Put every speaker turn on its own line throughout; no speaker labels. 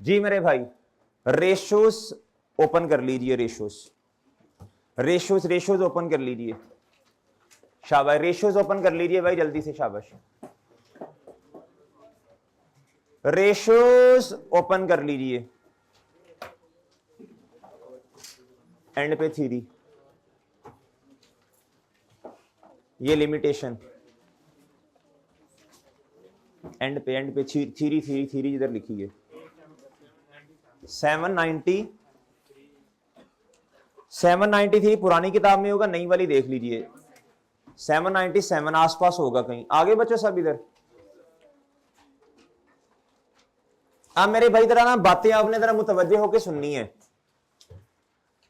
जी मेरे भाई, ratios open कर लीजिए, रेशोस ओपन कर लीजिए, शाबाश, रेशोस ओपन कर लीजिए भाई जल्दी से, शाबाश, रेशोस ओपन कर लीजिए। एंड पे थ्योरी, ये लिमिटेशन, एंड पे थ्योरी इधर लिखी है 793 पुरानी किताब में होगा, नई वाली देख लीजिए 797 आसपास होगा कहीं आगे। बच्चों सब इधर, अब मेरे भाई जरा ना बातें आपने जरा मुतवज्जे होके सुननी है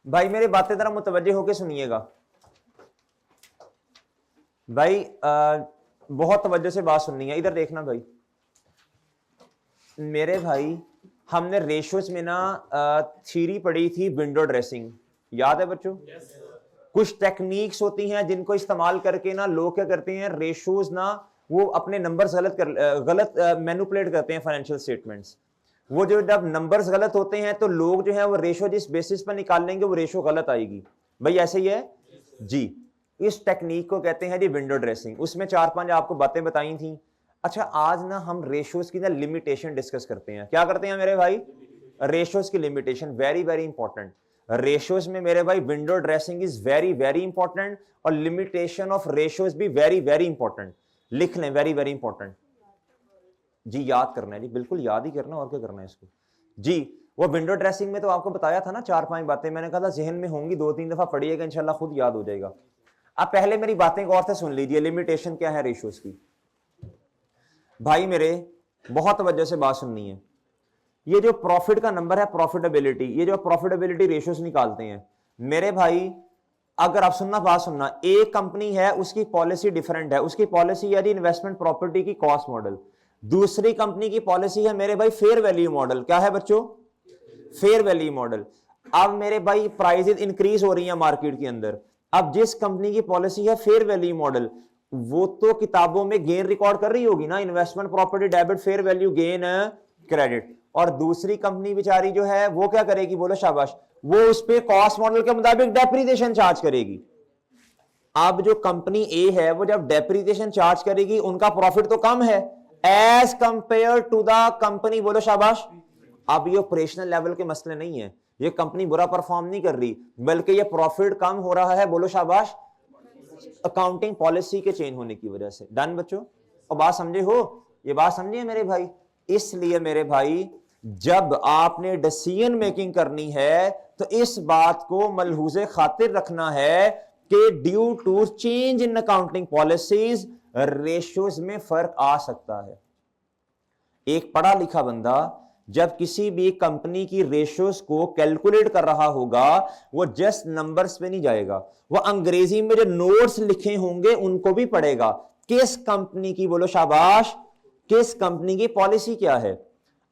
भाई, मेरे बातें जरा मुतवज्जे होके सुनिएगा भाई, बहुत तवज्जो से बात सुननी है। इधर देखना भाई मेरे भाई, हमने रेशोस में ना थ्योरी पढ़ी थी विंडो ड्रेसिंग, याद है बच्चों? कुछ टेक्निक्स होती हैं जिनको इस्तेमाल करके ना लोग क्या करते हैं, रेशोस ना वो अपने नंबर्स गलत मैनिपुलेट करते हैं फाइनेंशियल स्टेटमेंट्स। वो जो जब नंबर्स गलत होते हैं तो लोग जो है वो रेशो जिस बेसिस पर निकाल लेंगे वो रेशो गलत आएगी भाई, ऐसे ही है जी। इस टेक्निक को कहते हैं जी विंडो ड्रेसिंग। उसमें 4-5 आपको बातें बताई थी। अच्छा, आज ना हम रेशोस की ना लिमिटेशन डिस्कस करते हैं। क्या करते हैं मेरे भाई? रेशोस की limitation, very very important. Ratios में मेरे भाई window dressing is very very important और लिमिटेशन ऑफ रेशोस भी वेरी वेरी इंपॉर्टेंट। लिख लें, वेरी वेरी इंपॉर्टेंट जी, याद करना है जी, बिल्कुल याद ही करना, और क्या करना है इसको जी। वो विंडो ड्रेसिंग में तो आपको बताया था ना 4-5 बातें, मैंने कहा था जहन में होंगी, 2-3 दफा पढ़िएगा, इंशाल्लाह खुद याद हो जाएगा। अब पहले मेरी बातें गौर से सुन लीजिए, लिमिटेशन क्या है रेशोस की भाई मेरे, बहुत तवज्जो से बात सुननी है। ये जो प्रॉफिट का नंबर है, प्रॉफिटेबिलिटी, ये जो प्रॉफिटेबिलिटी रेशोस निकालते हैं मेरे भाई, अगर आप सुनना, बात सुनना, एक कंपनी है उसकी पॉलिसी डिफरेंट है, उसकी पॉलिसी है इन्वेस्टमेंट प्रॉपर्टी की कॉस्ट मॉडल। दूसरी कंपनी की पॉलिसी है मेरे भाई फेयर वैल्यू मॉडल। क्या है बच्चों? Fair value model. अब मेरे भाई प्राइसेस इंक्रीज हो रही है मार्केट के अंदर। अब जिस कंपनी की पॉलिसी है फेयर वैल्यू मॉडल, वो तो किताबों में गेन रिकॉर्ड कर रही होगी ना, investment property debit fair value gain credit. और दूसरी कंपनी बेचारी जो है वो क्या करेगी, बोलो शाबाश, वो उस पे कॉस्ट मॉडल के मुताबिक डेप्रिसिएशन चार्ज करेगी। अब जो कंपनी ए है वो जब डेप्रिसिएशन चार्ज करेगी, उनका प्रॉफिट तो कम है as compare to the company, बोलो शाबाश। अब ये ऑपरेशनल लेवल के मसले नहीं है, ये कंपनी बुरा परफॉर्म नहीं कर रही, बल्कि ये प्रॉफिट कम हो रहा है, बोलो शाबाश, अकाउंटिंग पॉलिसी के चेंज होने की वजह से। डन बच्चों? और बात समझे हो? ये बात समझिए मेरे भाई। इसलिए मेरे भाई, जब आपने डिसीजन मेकिंग करनी है तो इस बात को मलहूज़े खातिर रखना है कि due to change in accounting policies ratios में फर्क आ सकता है। एक पढ़ा लिखा बंदा जब किसी भी कंपनी की रेशियोज को कैलकुलेट कर रहा होगा, वो जस्ट नंबर्स पे नहीं जाएगा, वो अंग्रेजी में जो नोट्स लिखे होंगे उनको भी पढ़ेगा। किस कंपनी की, बोलो शाबाश, किस कंपनी की पॉलिसी क्या है।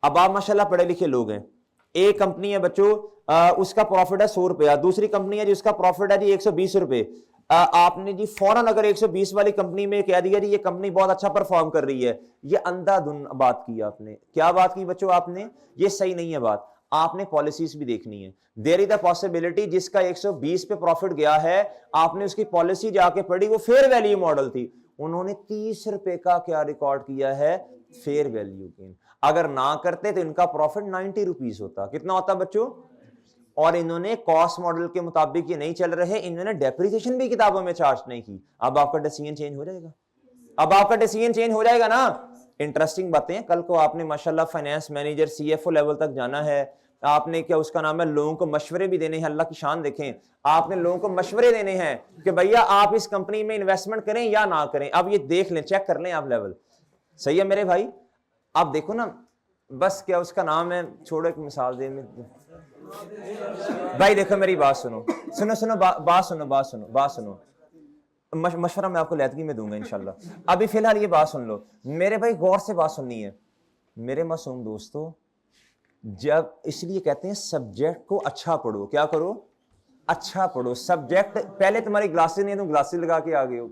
अब आप माशाल्लाह पढ़े लिखे लोग हैं, एक कंपनी है बच्चों, उसका प्रॉफिट है 100 रुपया, दूसरी कंपनी है जिसका प्रॉफिट है जी 120 रुपए। आपने जी फौरन अगर 120 वाली कंपनी में कह दिया जी ये कंपनी बहुत अच्छा परफॉर्म कर रही है, ये अंधाधुन बात की आपने। क्या बात की बच्चों आपने? ये सही नहीं है बात। आपने पॉलिसीज भी देखनी है। देयर इज द पॉसिबिलिटी जिसका 120 पे प्रॉफिट गया है, आपने उसकी पॉलिसी जाके पढ़ी, वो फेयर वैल्यू मॉडल थी, उन्होंने 30 रुपए का क्या रिकॉर्ड किया है, फेयर वैल्यू गेन। अगर ना करते तो इनका प्रॉफिट 90 रुपीज होता। कितना होता बच्चों? और इन्होंने कॉस्ट मॉडल के मुताबिक ये नहीं चल रहे, इन्होंने डेप्रिसिएशन भी किताबों में चार्ज नहीं की। अब आपका डिसीजन चेंज हो जाएगा, अब आपका डिसीजन चेंज हो जाएगा ना। इंटरेस्टिंग बातें। कल को आपने माशाल्लाह फाइनेंस मैनेजर सीएफओ लेवल तक जाना है, आपने क्या उसका नाम है, लोगों को मशवरे भी देने हैं। अल्लाह की शान देखें, आपने लोगों को मशवरे देने हैं कि भैया आप इस कंपनी में इन्वेस्टमेंट करें या ना करें। अब ये देख लें, चेक कर लें आप लेवल। सही है मेरे भाई? आप देखो ना, बस क्या उसका नाम है, छोड़ो एक मिसाल दे भाई। देखो मेरी बात सुनो, बात सुनो, मशवरा मैं आपको लैदगी में दूंगा इंशाल्लाह। अभी फिलहाल ये बात सुन लो मेरे भाई, गौर से बात सुननी है मेरे मासूम दोस्तों। जब इसलिए कहते हैं सब्जेक्ट को अच्छा पढ़ो। क्या करो? अच्छा पढ़ो सब्जेक्ट। पहले तुम्हारी ग्लासेस नहीं, तुम ग्लासेस लगा के आ गए हो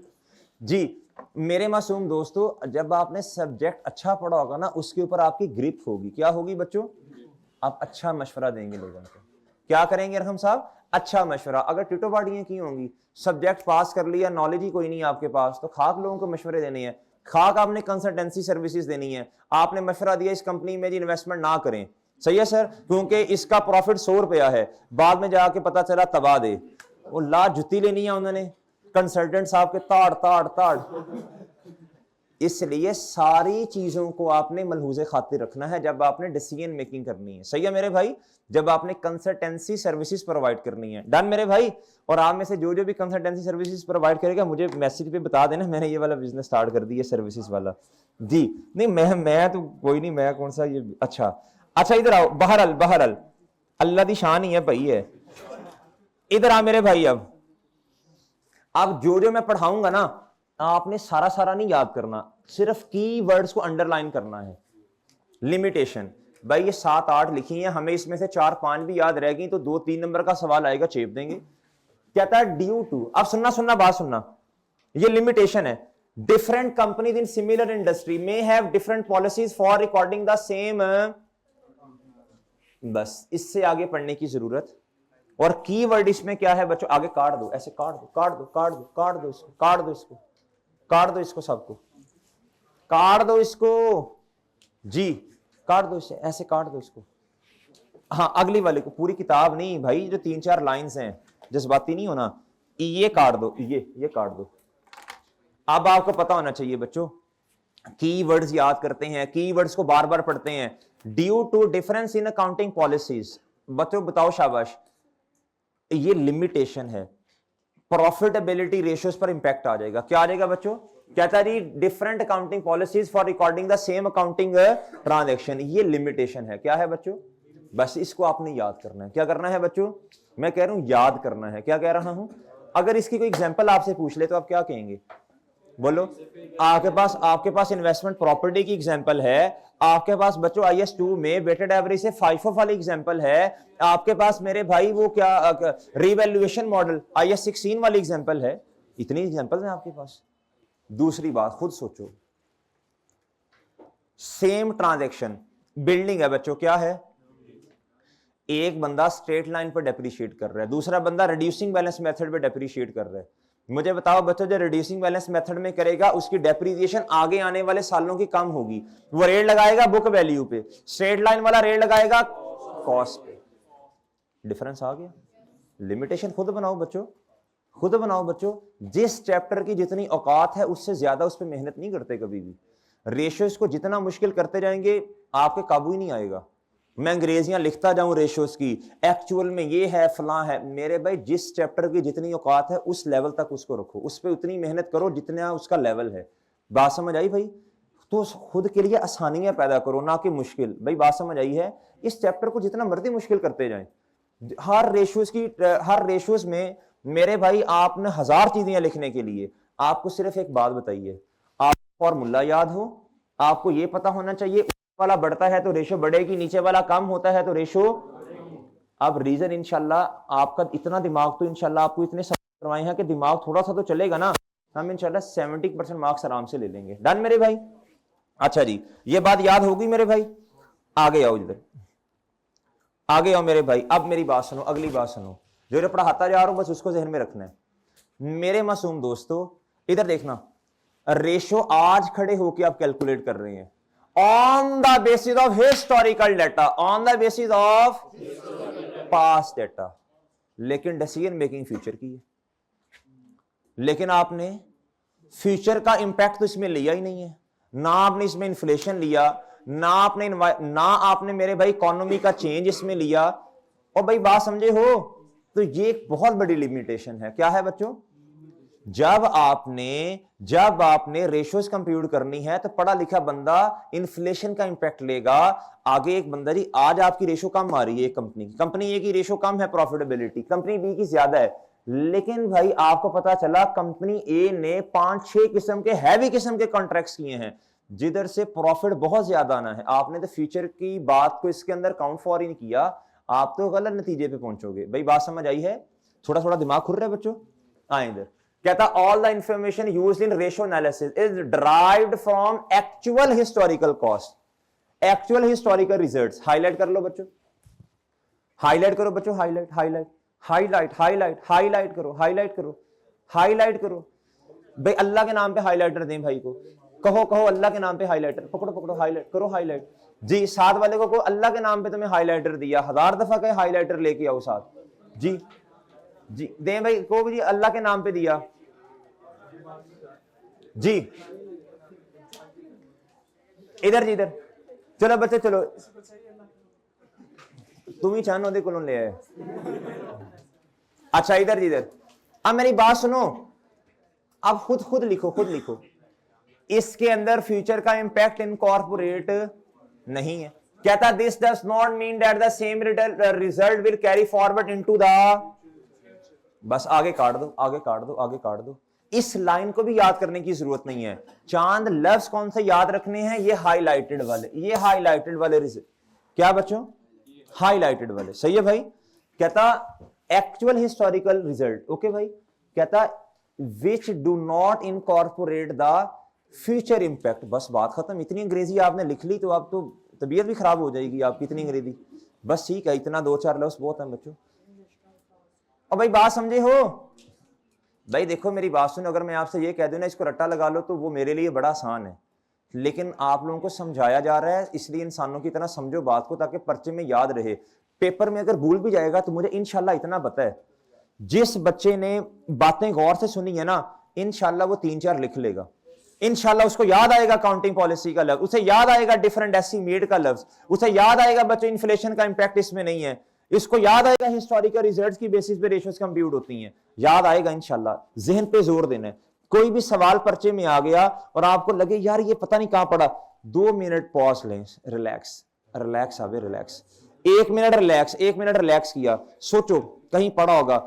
जी। मेरे मासूम दोस्तों, जब आपने सब्जेक्ट अच्छा पढ़ा होगा ना, उसके ऊपर आपकी ग्रिप होगी। क्या होगी बच्चों? आप अच्छा मशवरा देंगे लोगों को। क्या करेंगे अरहम साहब? अच्छा मशवरा। अगर टिटो पार्टियां की होंगी, सब्जेक्ट पास कर लिया, नॉलेज ही कोई नहीं आपके पास, तो खाक लोगों को मशवरे देने हैं, खाक आपने कंसल्टेंसी सर्विसेज देनी है, आपने मशवरा दिया इस कंपनी में जी इन्वेस्टमेंट ना करें, सही है सर, क्योंकि इसका प्रॉफिट 100 रुपया है, बाद में जाके पता चला तबाह दे, वो ला जुत्ती लेनी है उन्होंने कंसल्टेंट साहब के ताड़ ताड़ ताड़। इसलिए सारी चीजों को आपने मलहूज़े खातिर रखना है जब आपने डिसीजन मेकिंग करनी है, सही है मेरे भाई, जब आपने कंसल्टेंसी सर्विसेज प्रोवाइड करनी है। डन मेरे भाई। और आप में से जो जो भी कंसल्टेंसी सर्विसेज प्रोवाइड करेगा मुझे मैसेज पे बता देना, मैंने ये वाला बिजनेस स्टार्ट कर दिया सर्विसेज वाला जी। नहीं मैं तो कोई नहीं, मैं कौन सा ये, अच्छा इधर आओ। बहरल अल्लाह दी शान ही है भाई है। इधर आ मेरे भाई। अब जो मैं पढ़ाऊंगा ना, आपने सारा नहीं याद करना, सिर्फ की वर्ड्स को अंडरलाइन करना है। लिमिटेशन भाई ये 7-8 लिखी हैं, हमें इसमें से 4-5 भी याद रह गई तो 2-3 नंबर का सवाल आएगा, चेप देंगे। कहता है ड्यू टू, अब सुनना बात सुनना, ये लिमिटेशन है। Different companies in similar industry may have different policies for recording the same. बस इससे आगे पढ़ने की जरूरत। और कीवर्ड इसमें क्या है बच्चों? आगे काट दो, ऐसे काट दो इसको सबको, काट दो इसको जी, काट दो इसे, ऐसे काट दो इसको। हाँ अगली वाले को, पूरी किताब नहीं भाई, जो 3-4 लाइंस हैं, जज्बाती नहीं होना, ये काट दो, ये काट दो। अब आपको पता होना चाहिए बच्चों, कीवर्ड्स याद करते हैं, कीवर्ड्स को बार बार पढ़ते हैं। Due to difference in accounting policies, बच्चों बताओ शाबाश, ये लिमिटेशन है, प्रॉफिटेबिलिटी रेशियोज पर इंपैक्ट आ जाएगा। क्या आ जाएगा बच्चों? कहता है जी different accounting policies for recording the same accounting transaction, ये लिमिटेशन है। क्या है बच्चों? बस इसको आपने याद करना है। क्या करना है बच्चों? मैं कह रहा हूं याद करना है। क्या कह रहा हूं? अगर इसकी कोई एग्जांपल आपसे पूछ ले तो आप क्या कहेंगे? बोलो। आपके पास इन्वेस्टमेंट प्रॉपर्टी की एग्जांपल है, आपके पास बच्चों IS2 में वेटेड एवरेज से FIFO वाली एग्जांपल है, आपके पास मेरे भाई वो क्या रीवैल्यूएशन मॉडल IS16 वाली एग्जांपल है। इतनी एग्जांपल है आपके पास। दूसरी बात खुद सोचो, सेम ट्रांजैक्शन, बिल्डिंग है बच्चों, क्या है? एक बंदा स्ट्रेट लाइन पर डेप्रिशिएट कर रहा है, दूसरा बंदा रिड्यूसिंग बैलेंस मेथड पे डेप्रिशिएट कर रहा है। मुझे बताओ बच्चों, जो रिड्यूसिंग बैलेंस मेथड में करेगा उसकी डेप्रिसिएशन आगे आने वाले सालों की कम होगी, वो रेट लगाएगा बुक वैल्यू पे, स्ट्रेट लाइन वाला रेट लगाएगा कॉस्ट पे। डिफरेंस आ गया। लिमिटेशन खुद बनाओ बच्चों, खुद बनाओ बच्चों। जिस चैप्टर की जितनी औकात है उससे ज्यादा उस पर मेहनत नहीं करते कभी भी। रेशियोज को जितना मुश्किल करते जाएंगे आपके काबू ही नहीं आएगा। मैं अंग्रेजियां लिखता जाऊं रेशियोज की, एक्चुअल में ये है फलां है, मेरे भाई जिस चैप्टर की जितनी औकात है उस लेवल तक उसको रखो, उस पर उतनी मेहनत करो जितना उसका लेवल है। बात समझ आई भाई? तो खुद के लिए आसानियां पैदा करो, ना कि मुश्किल। भाई बात समझ आई है? इस चैप्टर को जितना मर्जी मुश्किल करते जाएं, हर रेशियोज में मेरे भाई आपने 1000 चीजें लिखने के लिए आपको सिर्फ एक बात बताइए, आप फॉर्मूला याद हो, आपको यह पता होना चाहिए वाला बढ़ता है तो रेशो बढ़ेगी, नीचे वाला कम होता है तो रेशो। अब रीजन इंशाल्लाह आपका इतना दिमाग तो इंशाल्लाह आपको इतने करवाए हैं कि दिमाग थोड़ा सा तो चलेगा ना, हम इंशाल्लाह 70% मार्क्स आराम से ले लेंगे। डन मेरे भाई? अच्छा जी, ये बात याद होगी मेरे भाई। आगे आओ, इधर आगे आओ मेरे भाई। अब मेरी बात सुनो, अगली बात सुनो, जो पढ़ाता जा रहा हूं बस उसको जहन में रखना है। मेरे मासूम दोस्तों इधर देखना, रेशो आज खड़े होकर आप कैलकुलेट कर रहे हैं on the basis of historical data, on the basis of past data, लेकिन डिसीजन मेकिंग फ्यूचर की है। लेकिन आपने फ्यूचर का इंपैक्ट तो इसमें लिया ही नहीं है, ना आपने इसमें इन्फ्लेशन लिया, ना आपने मेरे भाई इकोनॉमी का चेंज इसमें लिया। और भाई बात समझे हो? तो ये एक बहुत बड़ी लिमिटेशन है। क्या है बच्चों? जब आपने रेशियोज कंप्यूट करनी है तो पढ़ा लिखा बंदा इन्फ्लेशन का इंपैक्ट लेगा। आगे एक बंदा जी, आज आपकी रेशो कम आ रही है, कंपनी ए की रेशो कम है प्रॉफिटेबिलिटी, कंपनी बी की ज्यादा है, लेकिन भाई आपको पता चला कंपनी ए ने 5-6 किस्म के हैवी किस्म के कॉन्ट्रैक्ट्स किए हैं जिधर से प्रॉफिट बहुत ज्यादा आना है। आपने तो फ्यूचर की बात को इसके अंदर काउंट फॉर ही नहीं किया, आप तो गलत नतीजे पे पहुंचोगे। भाई बात समझ आई है? थोड़ा थोड़ा दिमाग खुल रहा है बच्चों? आए इधर। कहता all the information used in ratio analysis is derived from actual historical cost, actual historical results. Highlight कर लो बच्चों, हाईलाइट करो बच्चों, highlight highlight highlight highlight highlight करो, हाईलाइट करो, हाईलाइट करो भाई। अल्लाह के नाम पे हाईलाइटर दें भाई को, कहो कहो अल्लाह के नाम पे हाईलाइटर, पकड़ो पकड़ो, हाईलाइट करो, हाईलाइट जी। साथ वाले को कहो अल्लाह के नाम पे तुम्हें हाईलाइटर दिया, 1000 दफा कहे हाईलाइटर लेके आओ साथ जी। जी दें भाई को जी, अल्लाह के नाम पे दिया जी। इधर जी इधर, चलो बच्चे चलो, तुम ही चाहनो दे को ले आए। अच्छा इधर जी इधर, अब मेरी बात सुनो, अब खुद खुद लिखो, खुद लिखो। इसके अंदर फ्यूचर का इंपैक्ट इनकॉर्पोरेट नहीं है। कहता this does not mean that the same result will carry forward into the, बस आगे काट दो, आगे काट दो, आगे काट दो। इस लाइन को भी याद करने की जरूरत नहीं है। चांद लफ्ज कौन से याद रखने हैं, ये हाईलाइटेड वाले, ये हाईलाइटेड वाले रिजल्ट, क्या बच्चों, हाईलाइटेड वाले, सही है भाई। कहता एक्चुअल हिस्टोरिकल रिजल्ट, ओके भाई। कहता which do not incorporate the future impact, बस बात खत्म। इतनी अंग्रेजी आपने लिख ली तो अब तो तबीयत भी खराब हो जाएगी आपकी, इतनी अंग्रेजी। बस ठीक है, इतना 2-4 लफ्ज बहुत है बच्चों। और भाई बात समझे हो भाई, देखो मेरी बात सुनो, अगर मैं आपसे ये कह दूं ना इसको रट्टा लगा लो तो वो मेरे लिए बड़ा आसान है, लेकिन आप लोगों को समझाया जा रहा है, इसलिए इंसानों की तरह समझो बात को, ताकि पर्चे में याद रहे। पेपर में अगर भूल भी जाएगा तो मुझे इंशाल्लाह इतना पता है, जिस बच्चे ने बातें गौर से सुनी है ना, इंशाल्लाह वो 3-4 लिख लेगा। इंशाल्लाह उसको याद आएगा काउंटिंग पॉलिसी का लफ्ज, उसे याद आएगा डिफरेंट एस्टीमेट का लफ्ज, उसे याद आएगा बच्चों इन्फ्लेशन का इंपैक्ट इसमें नहीं है, इसको याद आएगा हिस्टोरिकल रिजल्ट्स की बेसिस पे रेशियोज कंप्यूट होती हैं, याद आएगा इंशाल्लाह। जहन पे जोर देना है। कोई भी सवाल पर्चे में आ गया और आपको लगे यार ये पता नहीं कहां पड़ा, 2 मिनट पॉज लें, रिलैक्स, रिलैक्स आवे, relax, 1 minute relax, 1 minute relax किया, सोचो कहीं पड़ा होगा,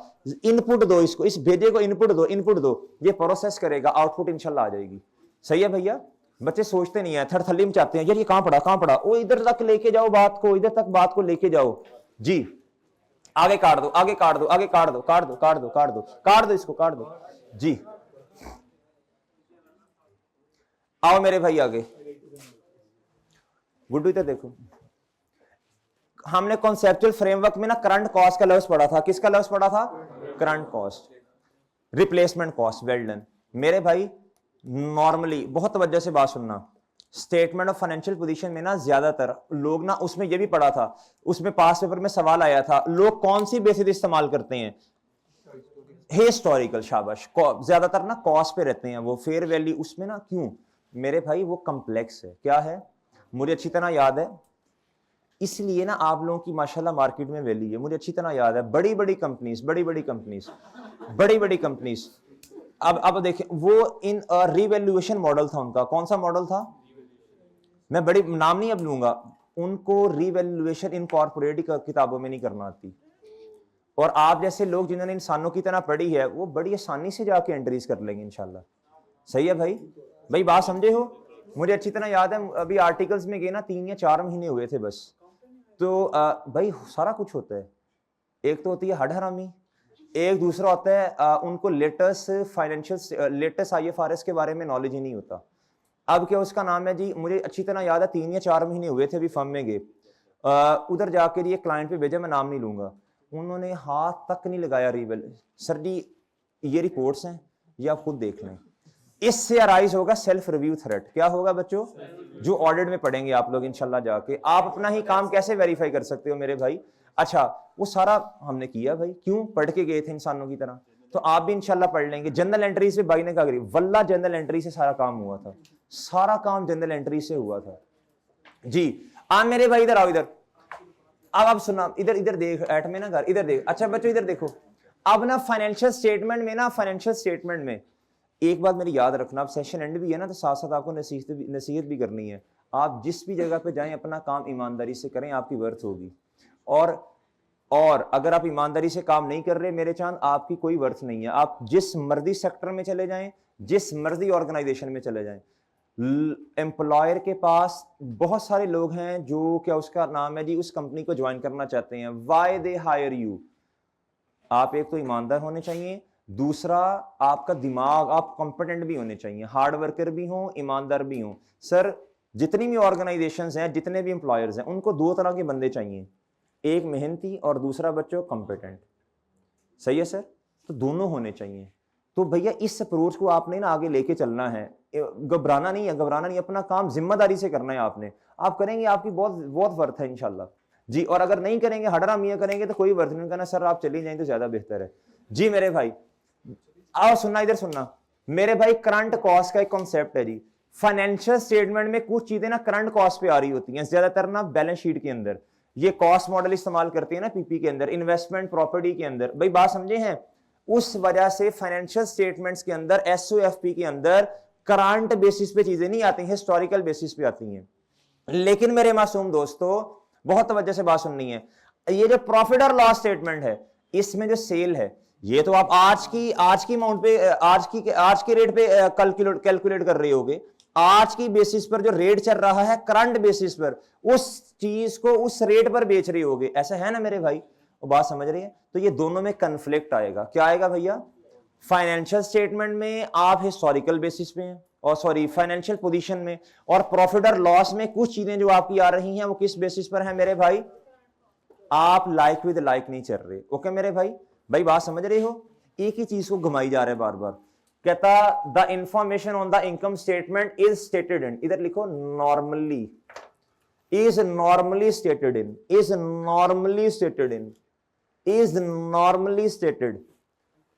इनपुट दो इसको, इस भेजे को इनपुट दो, इनपुट दो, ये प्रोसेस करेगा, आउटपुट इंशाल्लाह आ जाएगी। सही है भैया। बच्चे सोचते नहीं है, थरथली में चाहते हैं यार ये कहां पड़ा, कहां पड़ा, वो इधर तक लेके जाओ बात को, इधर तक बात को लेके जाओ जी। आगे काट दो, आगे काट दो, आगे काट दो, काट दो, काट दो, काट दो, काट दो, इसको काट दो जी। आओ मेरे भाई आगे, गुड्डू इधर देखो। हमने कॉन्सेप्चुअल फ्रेमवर्क में ना करंट कॉस्ट का लफ्ज पढ़ा था, किसका लफ्ज पढ़ा था, current cost, replacement cost, well done मेरे भाई। नॉर्मली बहुत तवज्जो से बात सुनना, स्टेटमेंट ऑफ फाइनेंशियल पोजीशन में ना ज्यादातर लोग ना, उसमें ये भी पढ़ा था, उसमें पास पेपर में सवाल आया था, लोग कौन सी बेसिस इस्तेमाल करते हैं, हिस्टोरिकल, शाबाश। ज्यादातर ना कॉस्ट पे रहते हैं वो, फेयर वैल्यू उसमें ना, क्यों मेरे भाई, वो कॉम्प्लेक्स है, क्या है, मुझे अच्छी तरह याद है, इसलिए ना आप लोगों की माशाल्लाह मार्केट में वैल्यू है, मुझे अच्छी तरह याद है। बड़ी बड़ी कंपनीज, बड़ी बड़ी कंपनीज, बड़ी बड़ी कंपनीज, अब देखें, वो इन रिवैल्यूएशन मॉडल था उनका, कौन सा मॉडल था, मैं बड़ी नाम नहीं अब लूंगा, उनको रिवैल्यूएशन इनकॉर्पोरेट किताबों में नहीं करना आती, और आप जैसे लोग जिन्होंने इंसानों की तरह पढ़ी है वो बड़ी आसानी से जाके एंट्रीज कर लेंगे इंशाल्लाह। सही है भाई, भाई बात समझे हो। मुझे अच्छी तरह याद है, अभी आर्टिकल्स में गए ना, 3 या 4 महीने हुए थे बस, तो भाई सारा कुछ होता है। एक तो होती है हड हरामी, एक दूसरा होता है उनको लेटेस्ट फाइनेंशियल, लेटेस्ट IFRS के बारे में नॉलेज ही नहीं होता। अब क्या उसका नाम है जी, मुझे अच्छी तरह याद है, 3 या 4 महीने हुए थे, अभी फर्म में गए, उधर जाकर ये क्लाइंट पे भेजा, मैं नाम नहीं लूंगा, उन्होंने हाथ तक नहीं लगाया रिवेल, सर जी ये रिपोर्ट्स हैं, ये आप खुद देख लें। इससे अराइज होगा सेल्फ रिव्यू थ्रेट, क्या होगा बच्चों, जो ऑडिट में पढ़ेंगे आप लोग इंशाल्लाह जाके, आप अपना ही काम कैसे वेरीफाई कर सकते हो मेरे भाई। अच्छा वो सारा हमने किया भाई, क्यों, पढ़ के गए थे इंसानों की तरह, तो आप भी इंशाल्लाह पढ़ लेंगे। जनरल एंट्री से भाई ने कहा करी, वल्ला जनरल एंट्री से सारा काम हुआ था, सारा काम जनरल एंट्री से हुआ था जी। आ मेरे भाई इधर आओ, इधर अब सुना, इधर इधर देख, एट में ना घर, इधर देख। अच्छा बच्चों इधर देखो, अब ना फाइनेंशियल स्टेटमेंट में ना, फाइनेंशियल स्टेटमेंट में एक बात मेरी याद रखना, अब सेशन एंड भी है ना, तो साथ साथ आपको नसीहत भी करनी है। आप जिस भी जगह पे जाएं अपना काम ईमानदारी से करें, आपकी वर्थ होगी। और अगर आप ईमानदारी से काम नहीं कर रहे मेरे चांद, आपकी कोई वर्थ नहीं है। आप जिस मर्जी सेक्टर में चले जाएं, जिस मर्जी ऑर्गेनाइजेशन में चले जाएं, एम्प्लॉयर के पास बहुत सारे लोग हैं जो, क्या उसका नाम है जी, उस कंपनी को ज्वाइन करना चाहते हैं। व्हाई दे हायर यू, आप एक तो ईमानदार होने चाहिए, दूसरा आपका दिमाग, आप कॉम्पिटेंट भी होने चाहिए, हार्ड वर्कर भी हो, ईमानदार भी हो। सर जितनी भी ऑर्गेनाइजेशंस हैं, जितने भी एम्प्लॉयर्स हैं, उनको 2 तरह के बंदे चाहिए। एक मेहनती और दूसरा बच्चों कॉम्पिटेंट। सही है सर? तो दोनों होने चाहिए। तो भैया इस अप्रोच को आपने ना आगे लेके चलना है, घबराना नहीं है, घबराना नहीं, अपना काम जिम्मेदारी से करना है आपने। आप करेंगे आपकी बहुत बहुत वर्थ है इंशाल्लाह जी। और अगर नहीं करेंगे, हडरा मियाँ करेंगे तो कोई वर्थ नहीं करना। सर आप चली जाएं तो ज्यादा बेहतर है जी। मेरे भाई आओ सुनना, इधर सुनना मेरे भाई। करंट कॉस्ट का एक कॉन्सेप्ट है जी। फाइनेंशियल स्टेटमेंट में कुछ चीजें ना करंट कॉस्ट पे आ रही होती हैं ज्यादातर ना बैलेंस शीट के अंदर। ये कॉस्ट मॉडल इस्तेमाल करते हैं ना पीपी के अंदर, इन्वेस्टमेंट प्रॉपर्टी के अंदर। भाई बात समझे हैं? उस वजह से फाइनेंशियल स्टेटमेंट्स के अंदर, एसओएफपी के अंदर करंट बेसिस पे चीजें नहीं आती हैं, हिस्टोरिकल बेसिस पे आती हैं। लेकिन मेरे मासूम दोस्तों बहुत तवज्जो से बात सुननी है। ये जो प्रॉफिट और लॉस स्टेटमेंट है, इसमें जो सेल है, ये तो आप आज की अमाउंट पे, आज के रेट पे कैलकुलेट कर रहे होगे। आज की बेसिस पर जो रेट चल रहा है, करंट बेसिस पर उस चीज को उस रेट पर बेच रहे होगे। ऐसा है ना मेरे भाई? वो बात समझ रही है? तो ये दोनों में कन्फ्लिक्ट आएगा। क्या आएगा भैया? फाइनेंशियल स्टेटमेंट में आप हिस्टोरिकल बेसिस पे हैं, और सॉरी फाइनेंशियल पोजीशन में, और प्रॉफिट और लॉस में कुछ चीजें जो आपकी आ रही हैं वो किस बेसिस पर है मेरे भाई? आप लाइक विद लाइक नहीं चल रहे। ओके मेरे भाई? भाई बात समझ रहे हो? एक ही चीज को घुमाई जा रहे बार बार। कहता the information on the income statement is stated in, इधर लिखो normally, is normally stated in, is normally stated in, is normally stated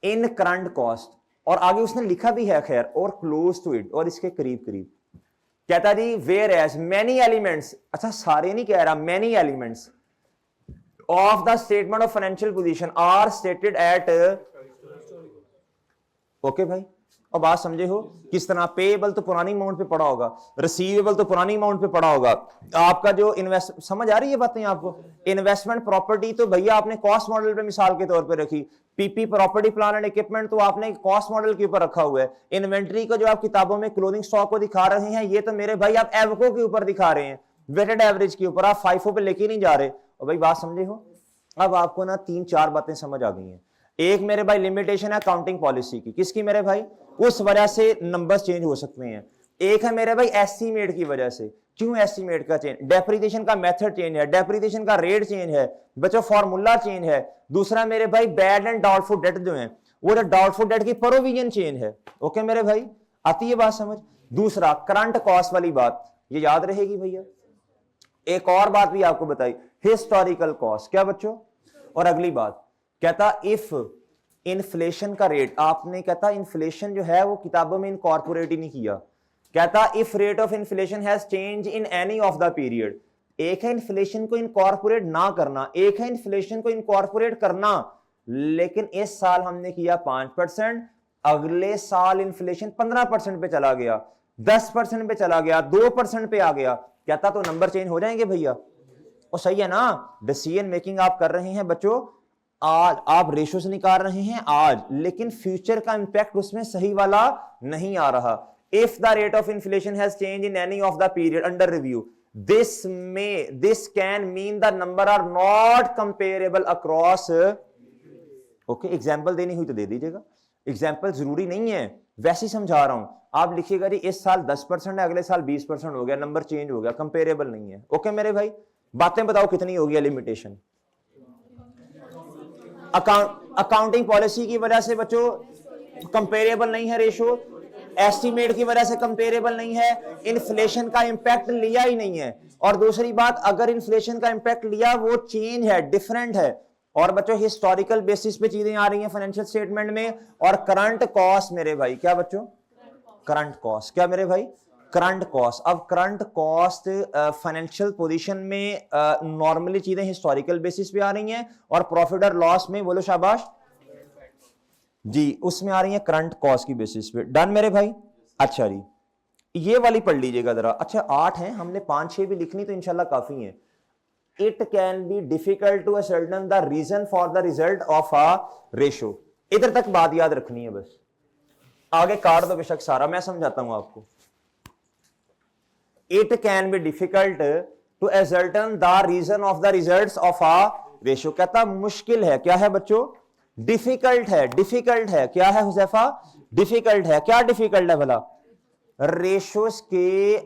in current cost. और आगे उसने लिखा भी है खैर, और क्लोज टू इट, और इसके करीब करीब। कहता जी वेयर एज मेनी एलिमेंट्स, अच्छा सारे नहीं कह रहा, many elements of the statement of financial position are stated at. Okay भाई? और बात समझे हो किस तरह? पेएबल तो पुरानी अमाउंट पे पड़ा होगा, रिसीवेबल तो पुरानी अमाउंट पे पड़ा होगा। आपका जो इन्वेस्ट, समझ आ रही है बातें आपको? इन्वेस्टमेंट प्रॉपर्टी तो भैया आपने कॉस्ट मॉडल पे मिसाल के तौर पे रखी। PP property plan and equipment तो आपने कॉस्ट मॉडल के ऊपर रखा हुआ है। इन्वेंट्री को जो आप किताबों में क्लोजिंग स्टॉक को दिखा रहे हैं, ये तो मेरे भाई आप एवको के ऊपर दिखा रहे हैं, वेटेड एवरेज के ऊपर। आप फाइफो पे लेके नहीं जा रहे। और भाई बात समझे हो? अब आपको ना 3-4 बातें समझ आ गई हैं। एक मेरे भाई लिमिटेशन है अकाउंटिंग पॉलिसी की, किसकी मेरे भाई? उस वजह से नंबर्स चेंज हो सकते हैं। एक है मेरे भाई एस्टीमेट की वजह से। क्यों एस्टीमेट का चेंज? डेप्रिसिएशन का मेथड चेंज है, डेप्रिसिएशन का रेट चेंज है, बच्चों फॉर्मूला चेंज है। दूसरा मेरे भाई बैड एंड डाउटफुल डेट जो है, वो डाउटफुल डेट की प्रोविजन चेंज है। ओके मेरे भाई? आती है बात समझ? दूसरा करंट कॉस्ट वाली बात, ये याद रहेगी भैया। एक और बात भी आपको बताई, हिस्टोरिकल कॉस्ट। क्या बच्चों? और अगली बात कहता इफ इन्फ्लेशन का रेट, आपने कहता इन्फ्लेशन जो है वो किताबों में इनकॉर्पोरेट ही नहीं किया। कहता if rate of inflation has change in any of the period. एक है इन्फ्लेशन को इनकॉर्पोरेट ना करना, एक है इन्फ्लेशन को इनकॉर्पोरेट करना। लेकिन इस साल हमने किया 5%, अगले साल इन्फ्लेशन 15% पे चला गया, 10% पे चला गया, 2% पे आ गया। कहता तो नंबर चेंज हो जाएंगे भैया। और सही है ना? डिसीजन मेकिंग आप कर रहे हैं बच्चों, आज आप रेशो से निकाल रहे हैं आज, लेकिन फ्यूचर का इंपैक्ट उसमें सही वाला नहीं आ रहा। If the rate of inflation has change in any of the period under review, this can mean the number are not comparable across. Okay, example देनी हुई तो दे दीजिएगा, एग्जाम्पल जरूरी नहीं है, वैसे ही समझा रहा हूं। आप लिखिएगा जी इस साल 10% है, अगले साल 20% हो गया, नंबर चेंज हो गया, कंपेरेबल नहीं है। ओके मेरे भाई? बातें बताओ कितनी होगी लिमिटेशन? अकाउंटिंग पॉलिसी की वजह से बच्चों कंपेरेबल नहीं है रेशो, एस्टीमेट की वजह से कंपेरेबल नहीं है, इन्फ्लेशन का इंपैक्ट लिया ही नहीं है। और दूसरी बात, अगर इन्फ्लेशन का इंपैक्ट लिया वो चेंज है, डिफरेंट है। और बच्चों हिस्टोरिकल बेसिस पे चीजें आ रही हैं फाइनेंशियल स्टेटमेंट में। और करंट कॉस्ट मेरे भाई, क्या बच्चों? Current cost. क्या मेरे भाई? Current cost. अब करंट कॉस्ट फाइनेंशियल पोजीशन में नॉर्मली चीजें हिस्टोरिकल बेसिस पे आ रही हैं, और प्रॉफिट और लॉस में, बोलो शाबाश जी, उसमें आ रही है करंट कॉस्ट की बेसिस पे। डन मेरे भाई? अच्छा जी, ये वाली पढ़ लीजिएगा जरा। अच्छा 8 हैं, हमने 5-6 भी लिखनी तो इंशाल्लाह काफी है। It can be difficult to ascertain the reason for the result of a ratio. इधर तक बात याद रखनी है बस, आगे काट दो बेशक सारा, मैं समझाता हूं आपको। It can be difficult to ascertain the reason of the results of a ratio। कहता मुश्किल है। क्या है बच्चों? डिफिकल्ट है। डिफिकल्ट है क्या है हुजैफा? डिफिकल्ट है। क्या डिफिकल्ट है भला? रेशोस के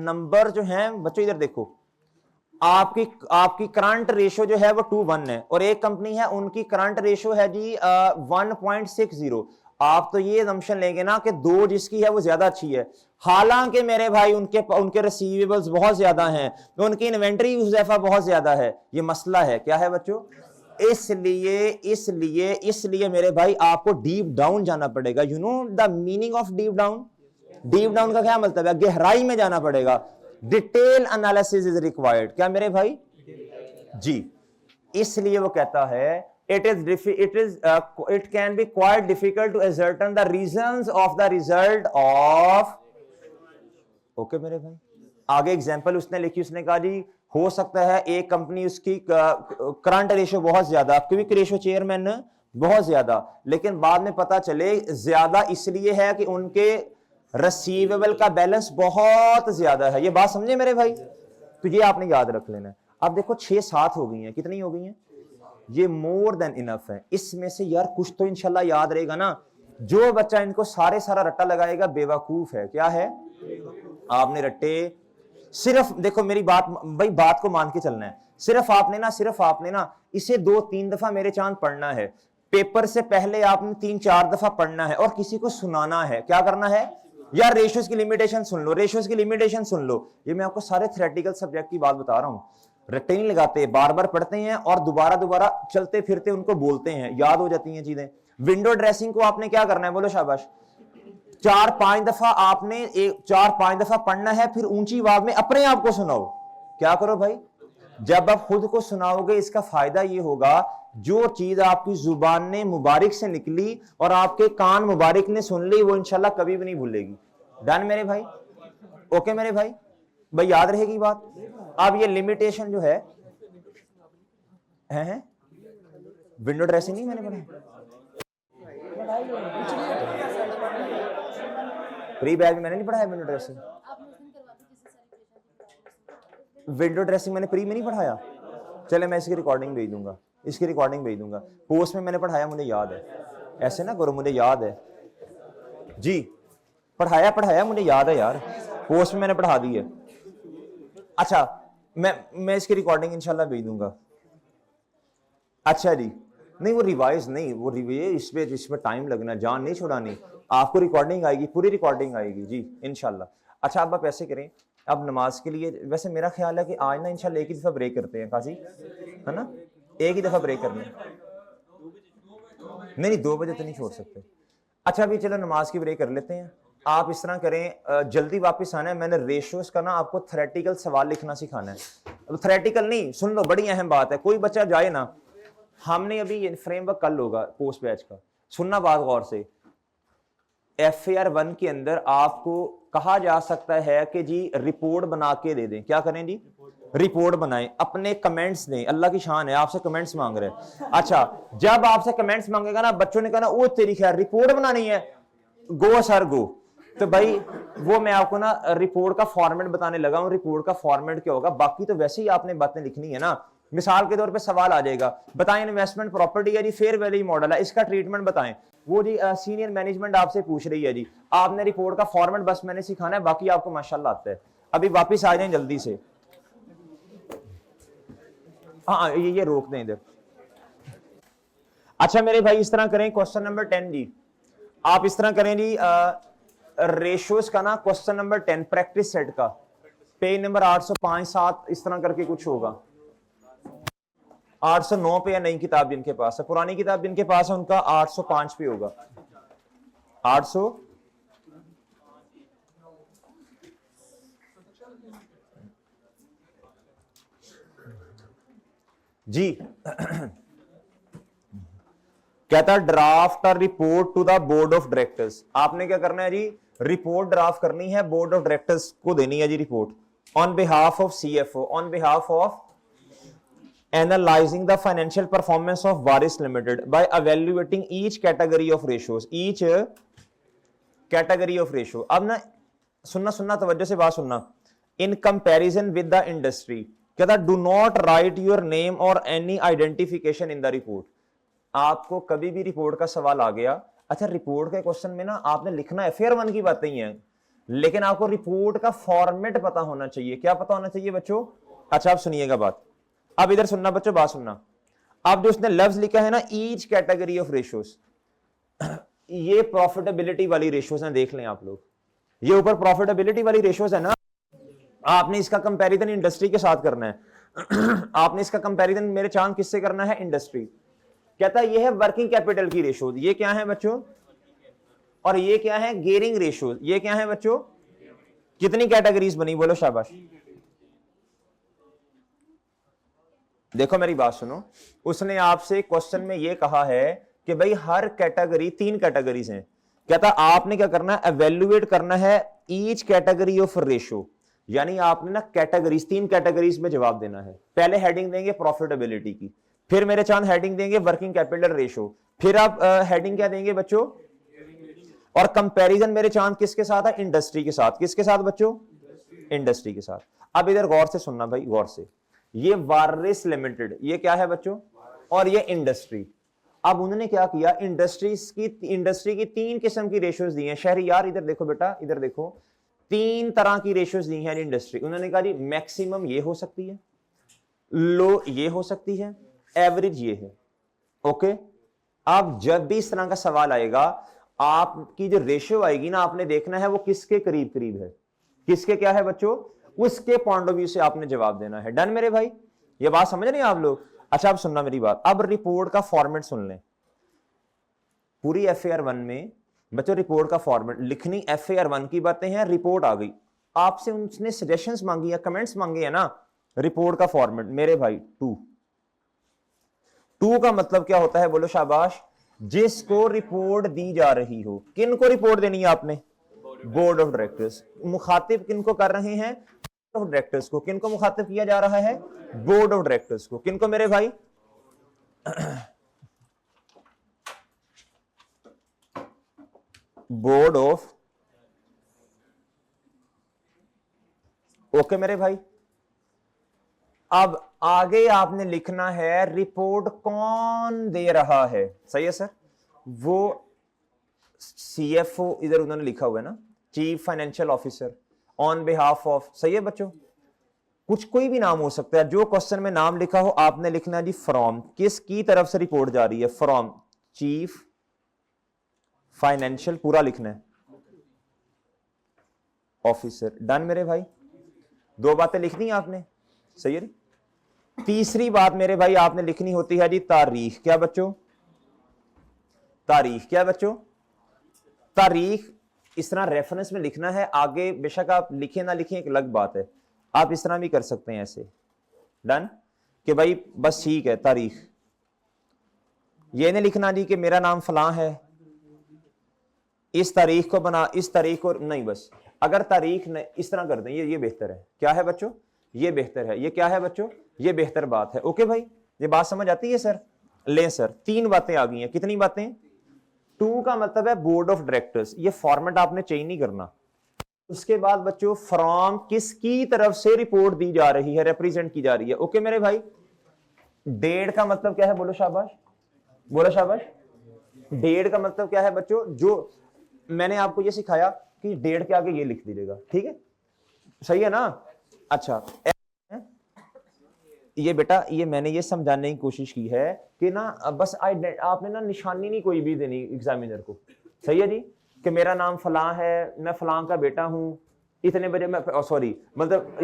नंबर जो हैं बच्चों, इधर देखो, आपकी आपकी करंट रेशो जो है वो 2:1 है, और एक कंपनी है उनकी करंट रेशो है जी 1.60। आप तो ये assumption लेंगे ना कि दो जिसकी है वो ज्यादा अच्छी है, हालांकि मेरे भाई उनके उनके रिसीवेबल्स बहुत ज्यादा हैं, तो उनकी इन्वेंट्री हुज़ैफा बहुत ज्यादा है। ये मसला है, क्या है बच्चों? इसलिए इसलिए इसलिए मेरे भाई आपको डीप डाउन जाना पड़ेगा। You know the meaning of deep down? Deep down का क्या मतलब है? गहराई में जाना पड़ेगा। Detail analysis is required. क्या मेरे भाई जी? इसलिए वो कहता है it can be quite difficult to ascertain the reasons of the result of। Okay मेरे भाई, आगे एग्जांपल उसने लिखी, उसने कहा जी हो सकता है एक कंपनी उसकी करंट रेशियो बहुत ज्यादा, क्विक रेशियो चेयरमैन बहुत ज्यादा, लेकिन बाद में पता चले ज्यादा इसलिए है कि उनके रिसीवेबल का बैलेंस बहुत ज्यादा है। ये बात समझे मेरे भाई? तो ये आपने याद रख लेना है। अब देखो 6-7 हो गई हैं, कितनी हो गई हैं? ये मोर देन इनफ है। इसमें से यार कुछ तो इंशाल्लाह याद रहेगा ना। जो बच्चा इनको सारा रट्टा लगाएगा बेवकूफ है। क्या है? आपने रट्टे सिर्फ देखो मेरी बात भाई, बात को मान के चलना है। सिर्फ आपने ना इसे 2-3 दफा मेरे चांद पढ़ना है। पेपर से पहले आपने 3-4 दफा पढ़ना है और किसी को सुनाना है। क्या करना है यार? रेशियोज की लिमिटेशन सुन लो, रेशियोज की लिमिटेशन सुन लो। ये मैं आपको सारे थ्योरेटिकल सब्जेक्ट की बात बता रहा हूं। रट्टे नहीं लगाते, बार बार पढ़ते हैं और दोबारा चलते फिरते उनको बोलते हैं, याद हो जाती हैं चीजें। विंडो ड्रेसिंग को आपने क्या करना है? बोलो शाबाश। 4-5 दफा आपने 4-5 दफा पढ़ना है, फिर ऊंची आवाज में अपने आप को सुनाओ। क्या करो भाई? जब आप खुद को सुनाओगे इसका फायदा ये होगा, जो चीज आपकी जुबान ने मुबारक से निकली और आपके कान मुबारक ने सुन ली, वो इंशाल्लाह कभी भी नहीं भूलेगी। डन मेरे भाई? ओके मेरे भाई? भाई याद रहेगी बात। अब ये लिमिटेशन जो है विंडो ड्रेसिंग नहीं मैंने बनाया, प्री बैच में मैंने नहीं पढ़ाया विंडो ड्रेसिंग। विंडो ड्रेसिंग मैंने प्री में नहीं पढ़ाया। चले मैं इसकी रिकॉर्डिंग भेज दूंगा, इसकी रिकॉर्डिंग भेज दूंगा। पोस्ट में मैंने पढ़ाया, मुझे याद है। ऐसे ना करो, मुझे याद है जी, पढ़ाया मुझे याद है यार, पोस्ट में मैंने पढ़ा दी है। अच्छा मैं इसकी रिकॉर्डिंग इंशाल्लाह भेज दूंगा। अच्छा जी, नहीं वो रिवाइज नहीं, वो रिवाइज इसमें टाइम लगना, जान नहीं छुड़ानी। आपको रिकॉर्डिंग आएगी, पूरी रिकॉर्डिंग आएगी जी इंशाल्लाह। अच्छा अब आप ऐसे करें, अब नमाज के लिए वैसे मेरा ख्याल है कि आज ना इंशाल्लाह एक ही दफा ब्रेक करते हैं काजी, है ना? एक ही दफा ब्रेक करनी। नहीं 2 बजे तो नहीं छोड़ सकते। अच्छा अभी चलो नमाज की ब्रेक कर लेते हैं। आप इस तरह करें, जल्दी वापस आना है। मैंने रेशियोज का ना आपको थ्योरेटिकल सवाल लिखना सिखाना है। अब थ्योरेटिकल नहीं, सुन लो, बड़ी अहम बात है। कोई बच्चा जाए ना, हमने अभी ये फ्रेमवर्क कल होगा पोस्ट बैच का, सुनना बात गौर से। FAR 1 के अंदर आपको कहा जा सकता है कि जी रिपोर्ट बना के दे दें। क्या करें जी? रिपोर्ट बनाएं, अपने कमेंट्स दें। अल्लाह की शान है, आपसे कमेंट्स मांग रहे हैं। अच्छा जब आपसे कमेंट्स मांगेगा ना, बच्चों ने कहा ना वो तेरी खैर रिपोर्ट बनानी है, गो सर गो। तो भाई वो मैं आपको ना रिपोर्ट का फॉर्मेट बताने लगा हूं। रिपोर्ट का फॉर्मेट क्या होगा, बाकी तो वैसे ही आपने बातें लिखनी है ना। मिसाल के तौर पे सवाल आ जाएगा, बताएं इन्वेस्टमेंट प्रॉपर्टी है जी, फेयर वैल्यू मॉडल है, इसका ट्रीटमेंट बताएं। वो जी सीनियर मैनेजमेंट आपसे पूछ रही है जी, आपने रिपोर्ट का फॉर्मेट बस मैंने सिखाना है, बाकी आपको माशाल्लाह आता है। अभी वापिस आ जाए जल्दी से। हाँ ये रोक दें इधर। अच्छा मेरे भाई इस तरह करें, क्वेश्चन नंबर 10 जी, आप इस तरह करें जी, रेशियोज का ना क्वेश्चन नंबर 10 प्रैक्टिस सेट का, पेज नंबर 805-7 इस तरह करके कुछ होगा। 809 पे या नई किताब जिनके पास है, पुरानी किताब जिनके पास है उनका 805 पे होगा। 800 जी कहता ड्राफ्ट और report to the board of directors. आपने क्या करना है जी? रिपोर्ट ड्राफ्ट करनी है, बोर्ड ऑफ डायरेक्टर्स को देनी है जी report, on behalf of CFO, on behalf of analysing the financial performance of Waris limited by evaluating each category of ratios, each category of ratio। अब ना सुनना तवज्जो से बात सुनना। In comparison with the industry, कहता do not write your name और any identification in the report. आपको कभी भी रिपोर्ट का सवाल आ गया, अच्छा रिपोर्ट के क्वेश्चन में ना आपने लिखना है, FAR 1 की बातें ही है, लेकिन आपको रिपोर्ट का फॉर्मेट पता होना चाहिए। क्या पता होना चाहिए बच्चों? अच्छा आप सुनिएगा बात, अब इधर सुनना बच्चों, बात सुनना। अब जो उसने लफ्ज लिखा है ना, ईच कैटेगरी ऑफ रेशियोज, ये प्रॉफिटेबिलिटी वाली रेशियोज हैं, देख लें आप लोग, ये ऊपर प्रॉफिटेबिलिटी वाली रेशियोज है ना, आपने इसका कंपैरिजन इंडस्ट्री के साथ करना है। आपने इसका कंपैरिजन मेरे चांद किससे करना है, इंडस्ट्री। कहता है ये है वर्किंग कैपिटल की रेशियो, ये क्या है बच्चों, और ये क्या है गेयरिंग रेशियो, ये क्या है बच्चों, कितनी कैटेगरीज बनी, बोलो शाबाश। देखो मेरी बात सुनो, उसने आपसे क्वेश्चन में ये कहा है कि भाई हर कैटेगरी, 3 कैटेगरीज हैं। कहता आपने क्या करना है, एवेल्युएट करना है ईच कैटेगरी ऑफ रेशियो, यानी आपने ना कैटेगरीज, 3 कैटेगरीज में जवाब देना है। पहले हेडिंग देंगे प्रॉफिटेबिलिटी की, फिर मेरे चांद हेडिंग देंगे वर्किंग कैपिटल रेशियो, फिर आप हेडिंग क्या देंगे बच्चों, और कंपैरिजन मेरे चांद किसके साथ है, इंडस्ट्री के साथ। किसके साथ बच्चों, इंडस्ट्री के साथ। अब इधर गौर से सुनना भाई, गौर से, ये वारिस लिमिटेड, ये क्या है बच्चों, और ये इंडस्ट्री। अब उन्होंने क्या किया, इंडस्ट्री की 3 किस्म की रेशियोज दी हैं। शहरी यार इधर देखो बेटा, इधर देखो, 3 तरह की रेशियोज दी हैं इंडस्ट्री। उन्होंने कहा जी मैक्सिमम ये हो सकती है, लो ये हो सकती है, एवरेज ये है। ओके, अब जब भी इस तरह का सवाल आएगा, आपकी जो रेशियो आएगी ना, आपने देखना है वो किसके करीब करीब है, किसके क्या है बच्चों, उसके पॉइंट ऑफ व्यू से आपने जवाब देना है। डन मेरे भाई, ये बात समझ रहे हैं आप लोग। अच्छा अब सुनना मेरी बात, अब रिपोर्ट का फॉर्मेट सुन लें। पूरी FAR 1 में बच्चों रिपोर्ट का फॉर्मेट लिखनी, FAR 1 की बातें हैं, रिपोर्ट आ गई, आपसे उसने सजेशंस मांगी है, कमेंट्स मांगे हैं ना, रिपोर्ट का फॉर्मेट मेरे भाई 2 का मतलब क्या होता है, बोलो शाबाश, जिसको रिपोर्ट दी जा रही हो। किन को रिपोर्ट देनी है आपने, बोर्ड ऑफ डायरेक्टर्स। मुखातिब किनको कर रहे हैं, ऑफ डायरेक्टर्स को। किनको मुखातिब किया जा रहा है, बोर्ड ऑफ डायरेक्टर्स को। किनको मेरे भाई, बोर्ड ऑफ, ओके मेरे भाई। अब आगे आपने लिखना है रिपोर्ट कौन दे रहा है, सही है सर, वो CFO, इधर उन्होंने लिखा हुआ है ना, chief financial officer on behalf of, सही है बच्चों, कुछ कोई भी नाम हो सकता है। जो क्वेश्चन में नाम लिखा हो आपने लिखना है जी फ्रॉम, किसकी तरफ से रिपोर्ट जा रही है, फ्रॉम चीफ फाइनेंशियल, पूरा लिखना है, ऑफिसर। डन मेरे भाई, 2 बातें लिखनी है आपने, सही है। तीसरी बात मेरे भाई आपने लिखनी होती है जी तारीख। क्या बच्चों, तारीख। क्या बच्चों, तारीख। इस तरह रेफरेंस में लिखना है, आगे बेशक आप लिखें ना लिखें एक अलग बात है, आप इस तरह भी कर सकते हैं ऐसे। डन, कि भाई बस ठीक है तारीख, ये नहीं लिखना जी कि मेरा नाम फलां है, इस तारीख को बना, इस तारीख को नहीं, बस अगर तारीख नहीं इस तरह कर दें, ये बेहतर है। क्या है बच्चों, ये बेहतर है। ये क्या है बच्चों, ये बेहतर बात है। ओके भाई, ये बात समझ आती है सर। ले सर, 3 बातें आ गई हैं। कितनी बातें, 2 का मतलब है बोर्ड ऑफ डायरेक्टर्स, ये फॉर्मेट आपने चेंज नहीं करना। उसके बाद बच्चों फ्रॉम, किसकी तरफ से रिपोर्ट दी जा रही है, रिप्रेजेंट की जा रही है। ओके मेरे भाई। डेढ़ का मतलब क्या है, बोलो शाबाश, बोलो शाबाश। डेढ़ का मतलब क्या है बच्चों, जो मैंने आपको ये सिखाया कि डेढ़ के आगे ये लिख दीजिएगा, ठीक है, सही है ना। अच्छा ये बेटा, ये मैंने ये समझाने की कोशिश की है कि ना बस आपने ना निशानी नहीं कोई भी देनी एग्जामिनर को, सही है जी, कि मेरा नाम फलां है, मैं फलां का बेटा हूं, इतने बजे मैं, सॉरी मतलब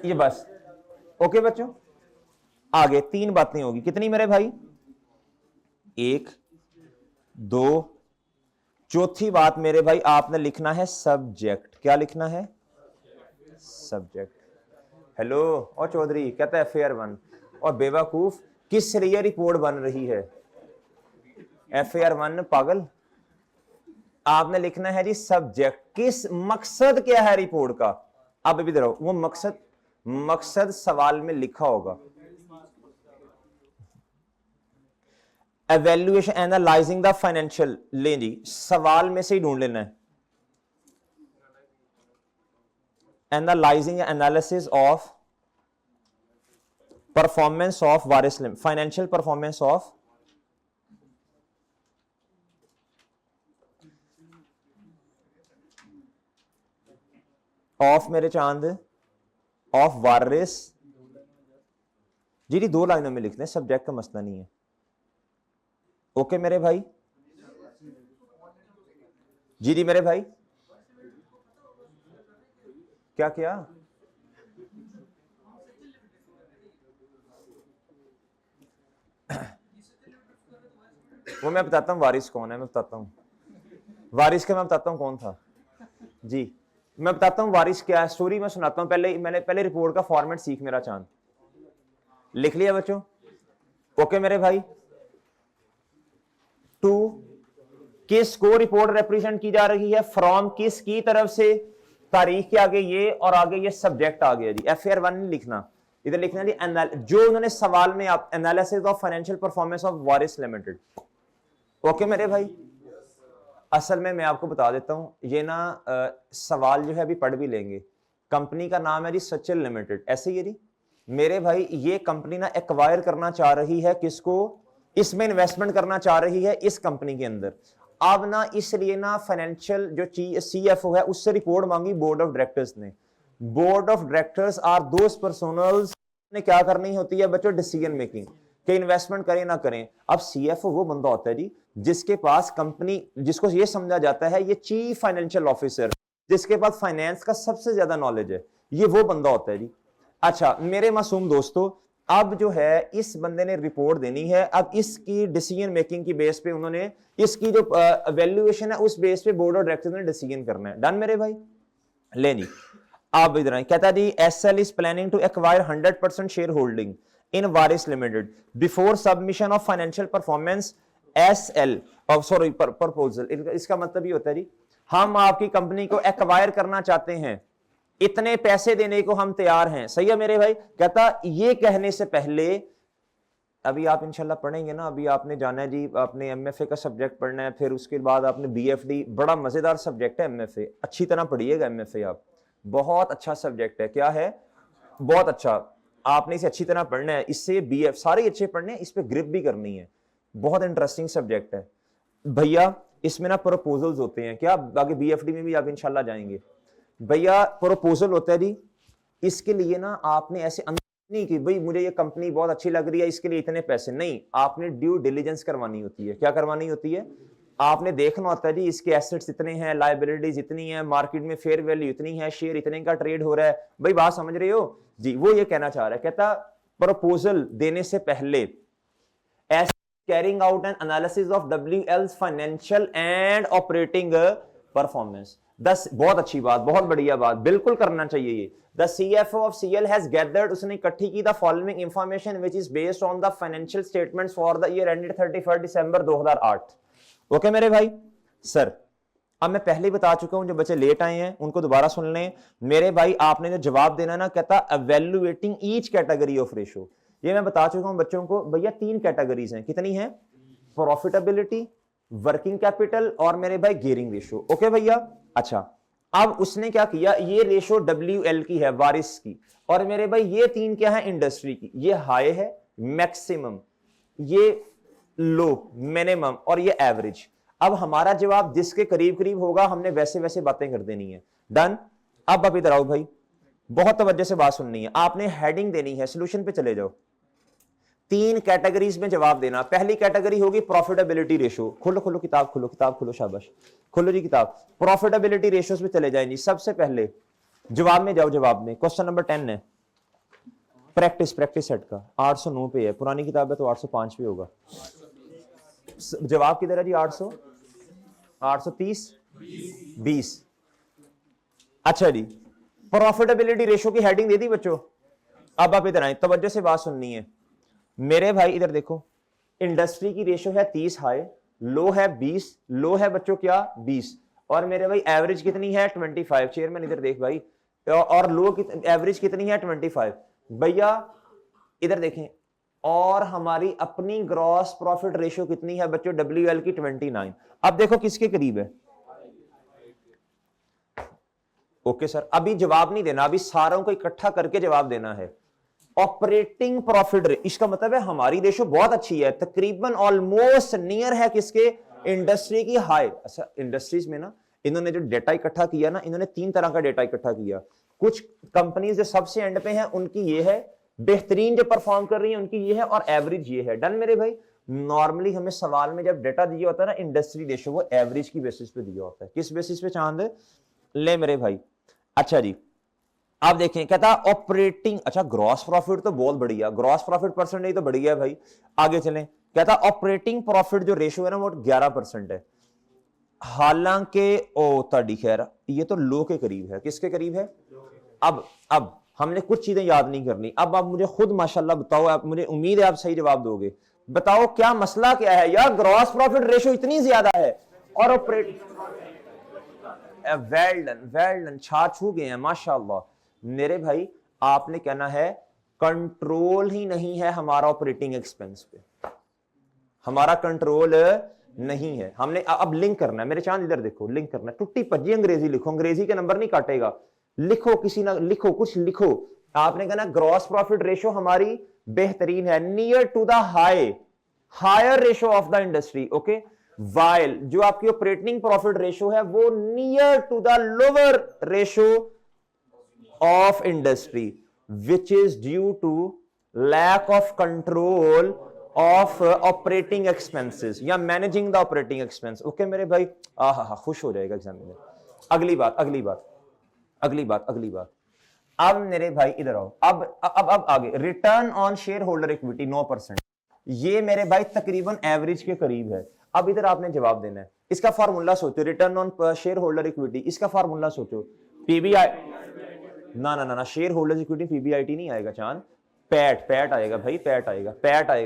ये बस। ओके बच्चों, आगे 3 बातें होगी। कितनी मेरे भाई, 1 2, चौथी बात मेरे भाई आपने लिखना है सब्जेक्ट। क्या लिखना है, सब्जेक्ट। हेलो और चौधरी कहता है FAR 1, और बेवकूफ किस लिए रिपोर्ट बन रही है, FAR 1 पागल। आपने लिखना है जी सब्जेक्ट, किस मकसद क्या है रिपोर्ट का। अब इधर आओ, वो मकसद सवाल में लिखा होगा, एवेल्युएशन एनालाइजिंग द फाइनेंशियल, ले जी सवाल में से ही ढूंढ लेना है, analysing analysis of performance of Waris limited, financial performance of मेरे चांद, ऑफ वारिस जी जी 2 लाइनों में लिखते हैं, सब्जेक्ट का मसला नहीं है। ओके मेरे भाई, जी जी मेरे भाई, क्या क्या वो मैं बताता हूँ वारिस कौन है, मैं बताता हूँ वारिस का, मैं बताता हूँ कौन था जी, मैं बताता हूँ वारिस क्या है, स्टोरी मैं सुनाता हूँ। मैंने पहले रिपोर्ट का फॉर्मेट सीख मेरा चांद, लिख लिया बच्चों? ओके मेरे भाई, टू किसको रिपोर्ट रिप्रेजेंट की जा रही है, फ्रॉम किस की तरफ से, तारीख के आगे ये और आगे ये सब्जेक्ट आ गया जी। FAR 1 नहीं लिखना, इधर लिखना जी जो उन्होंने सवाल में आप analysis of financial performance of Waris limited. Okay मेरे भाई, असल में मैं आपको बता देता हूं, ये ना सवाल जो है अभी पढ़ भी लेंगे। कंपनी का नाम है जी सचिल लिमिटेड, ऐसे ही है जी मेरे भाई। ये कंपनी ना एक्वायर करना चाह रही है किसको, इसमें इन्वेस्टमेंट करना चाह रही है इस कंपनी के अंदर। अब ना इसलिए ना फाइनेंशियल जो CFO है उससे रिपोर्ट मांगी बोर्ड ऑफ डायरेक्टर्स ने। Board of directors are those personals ने क्या करनी होती है बच्चों, डिसीजन मेकिंग, कि इन्वेस्टमेंट करें ना करें। अब CFO वो बंदा होता है जी जिसके पास कंपनी, जिसको ये समझा जाता है ये चीफ फाइनेंशियल ऑफिसर, जिसके पास फाइनेंस का सबसे ज्यादा नॉलेज है, ये वो बंदा होता है जी। अच्छा मेरे मासूम दोस्तों, अब जो है इस बंदे ने रिपोर्ट देनी है, अब इसकी डिसीजन मेकिंग की बेस पे उन्होंने इसकी जो वैल्यूएशन है उस बेस पे बोर्ड ऑफ डायरेक्टर्स ने डिसीजन करना है। डन मेरे भाई, ले जी। अब इधर कहता जी SL is planning to acquire 100% share holding in Waris limited before submission of financial performance SL sorry proposal. इसका मतलब ये होता है जी हम आपकी कंपनी को एक्वायर करना चाहते हैं, इतने पैसे देने को हम तैयार हैं। सही है मेरे भाई। कहता ये कहने से पहले, अभी आप इंशाल्लाह पढ़ेंगे ना, अभी आपने जाना है जी, आपने MFA का सब्जेक्ट पढ़ना है, फिर उसके बाद आपने BFD, बड़ा मजेदार सब्जेक्ट है MFA, अच्छी तरह पढ़िएगा MFA आप, बहुत अच्छा सब्जेक्ट है। क्या है? बहुत अच्छा, आपने इसे अच्छी तरह पढ़ना है, इससे BF सारे अच्छे पढ़ने हैं, इस पे ग्रिप भी करनी है, बहुत इंटरेस्टिंग सब्जेक्ट है भैया। इसमें ना प्रपोजल्स होते हैं, क्या आगे BFD में भी आप इंशाल्लाह जाएंगे भैया, प्रपोजल होता है जी। इसके लिए ना आपने ऐसे नहीं कि भाई मुझे ये कंपनी बहुत अच्छी लग रही है इसके लिए इतने पैसे, नहीं, आपने ड्यू डिलीजेंस करवानी होती है। क्या करवानी होती है? आपने देखना होता है जी इसके एसेट्स इतने हैं, लायबिलिटीज इतनी है, मार्केट में फेयर वैल्यू इतनी है, शेयर इतने का ट्रेड हो रहा है, भाई बात समझ रहे हो जी। वो ये कहना चाह रहा है, कहता प्रपोजल देने से पहले carrying out an analysis of WL's financial and operating performance. बहुत अच्छी बात, बहुत बढ़िया बात, बिल्कुल करना चाहिए ये। The CFO of CL has gathered, उसने इकट्ठी की the following information which is based on the financial statements for the year ended 31st December 2008। Okay मेरे भाई सर, अब मैं पहले ही बता चुका हूं, जो बच्चे लेट आए हैं उनको दोबारा सुन लें मेरे भाई। आपने जो जवाब देना ना, कहता evaluating each category of ratio, ये मैं बता चुका हूं बच्चों को भैया। 3 कैटेगरीज हैं, कितनी है? प्रॉफिटेबिलिटी, वर्किंग कैपिटल और मेरे भाई गियरिंग रेशियो। ओके भैया। अच्छा अब उसने क्या किया, ये रेशो WL की है, वारिस की, और मेरे भाई ये 3 क्या है? इंडस्ट्री की। ये हाई है मैक्सिमम, ये लो मिनिमम, और ये एवरेज। अब हमारा जवाब जिसके करीब करीब होगा हमने वैसे वैसे बातें कर देनी है। डन। अब इधर आओ भाई, बहुत तवज्जो से बात सुननी है, आपने हेडिंग देनी है, सोल्यूशन पे चले जाओ। 3 कैटेगरीज में जवाब देना। पहली कैटेगरी होगी प्रॉफिटेबिलिटी रेशियो। खोलो खोलो किताब, खोलो किताब, खोलो, शाबाश, खोलो जी किताब। प्रॉफिटेबिलिटी रेशियोज पे चले जाएंगे सबसे पहले। जवाब में जाओ, जवाब में क्वेश्चन नंबर 10 है, प्रैक्टिस सेट का 809 पे है, पुरानी किताब है तो 805 पे होगा। जवाब किधर है जी? 800 830 20। अच्छा जी, प्रॉफिटेबिलिटी रेशियो की हेडिंग दे दी बच्चों। अब आप इधर आए, तवज्जो से बात सुननी है मेरे भाई। इधर देखो, इंडस्ट्री की रेशियो है 30 हाई, लो है 20, लो है बच्चों क्या? 20, और मेरे भाई एवरेज कितनी है? 25। चेयरमैन इधर देख भाई, और लो एवरेज कितनी है? 25 भैया। इधर देखें, और हमारी अपनी ग्रॉस प्रॉफिट रेशियो कितनी है बच्चों? WL की 29। अब देखो किसके करीब है? ओके सर, अभी जवाब नहीं देना, अभी सारों को इकट्ठा करके जवाब देना है। ऑपरेटिंग प्रॉफिट, इसका मतलब है हमारी रेशो बहुत अच्छी है, तकरीबन ऑलमोस्ट नियर है किसके? इंडस्ट्री की हाई। अच्छा इंडस्ट्रीज में ना इन्होंने जो डेटा इकट्ठा किया ना, इन्होंने 3 तरह का डेटा इकट्ठा किया। कुछ कंपनीज जो सबसे एंड पे हैं उनकी ये है बेहतरीन जो परफॉर्म कर रही है उनकी ये है और एवरेज ये है। डन मेरे भाई। नॉर्मली हमें सवाल में जब डेटा दिया होता है ना इंडस्ट्री रेशो, वो एवरेज की बेसिस पे दिया होता है। किस बेसिस पे चांद? ले मेरे भाई। अच्छा जी, आप देखें कहता ऑपरेटिंग, अच्छा ग्रॉस प्रॉफिट तो बहुत बढ़िया, ग्रॉस प्रॉफिट परसेंटेज तो बढ़िया है भाई। आगे चलें, कहता ऑपरेटिंग प्रॉफिट जो रेशो है ना वो 11% है। हालांकि ओ ताड़ी खैर ये तो लो के करीब है। किसके करीब है? अब हमने कुछ चीजें याद नहीं करनी। अब आप मुझे खुद माशाल्लाह बताओ, आप मुझे उम्मीद है आप सही जवाब दोगे। बताओ क्या मसला क्या है यार, ग्रॉस प्रॉफिट रेशो इतनी ज्यादा है और ऑपरेटिंग वेल डन, छा छू गए हैं माशाल्लाह मेरे भाई। आपने कहना है कंट्रोल ही नहीं है हमारा ऑपरेटिंग एक्सपेंस पे, हमारा कंट्रोल नहीं है। हमने अब लिंक करना है मेरे चांद, इधर देखो, लिंक करना है। टुट्टी पज्जी अंग्रेजी लिखो, अंग्रेजी के नंबर नहीं काटेगा। लिखो, किसी ना लिखो, कुछ लिखो। आपने कहना ग्रॉस प्रॉफिट रेशो हमारी बेहतरीन है, near to the higher ratio of the industry. Okay, while जो आपकी ऑपरेटिंग प्रॉफिट रेशो है वो near to the lower ratio of industry, which is due to lack of control of operating expenses या managing the operating expense. Okay मेरे भाई, खुश हो जाएगा एग्जामिनर। अगली बात। अब मेरे भाई इधर आओ। अब आगे return on share holder equity 9%, ये मेरे भाई तकरीबन एवरेज के करीब है। अब इधर आपने जवाब देना है। इसका फार्मूला सोचो, return on share holder equity, इसका फार्मूला सोचो। पीबीआई ना शेयर होल्डर इक्विटी पीबीआईटी नहीं आएगा चांद, पैट आएगा भाई, पैट आएगा।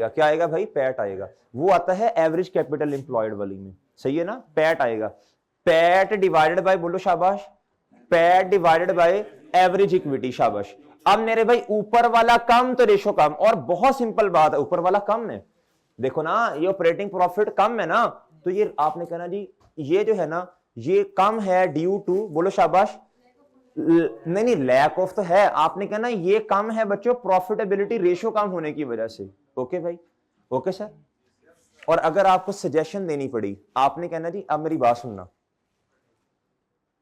क्या आएगा भाई? पैट आएगा। वो आता है एवरेज कैपिटल एम्प्लॉयड वाली में, सही है ना? पैट आएगा। पैट डिवाइडेड बाय, बोलो शाबाश, PAT divided by average equity, शाबाश। अब मेरे भाई ऊपर वाला कम तो रेशो कम, और बहुत सिंपल बात है, ऊपर वाला कम है। देखो ना ये ऑपरेटिंग प्रॉफिट कम है ना, तो ये आपने कहना जी ये जो है ना ये कम है ड्यू टू, बोलो शाबाश, नहीं लैक ऑफ तो है। आपने कहना ये कम है बच्चों प्रॉफिटेबिलिटी रेशो कम होने की वजह से। ओके भाई, ओके सर। और अगर आपको सजेशन देनी पड़ी, आपने कहना जी अब मेरी बात सुनना,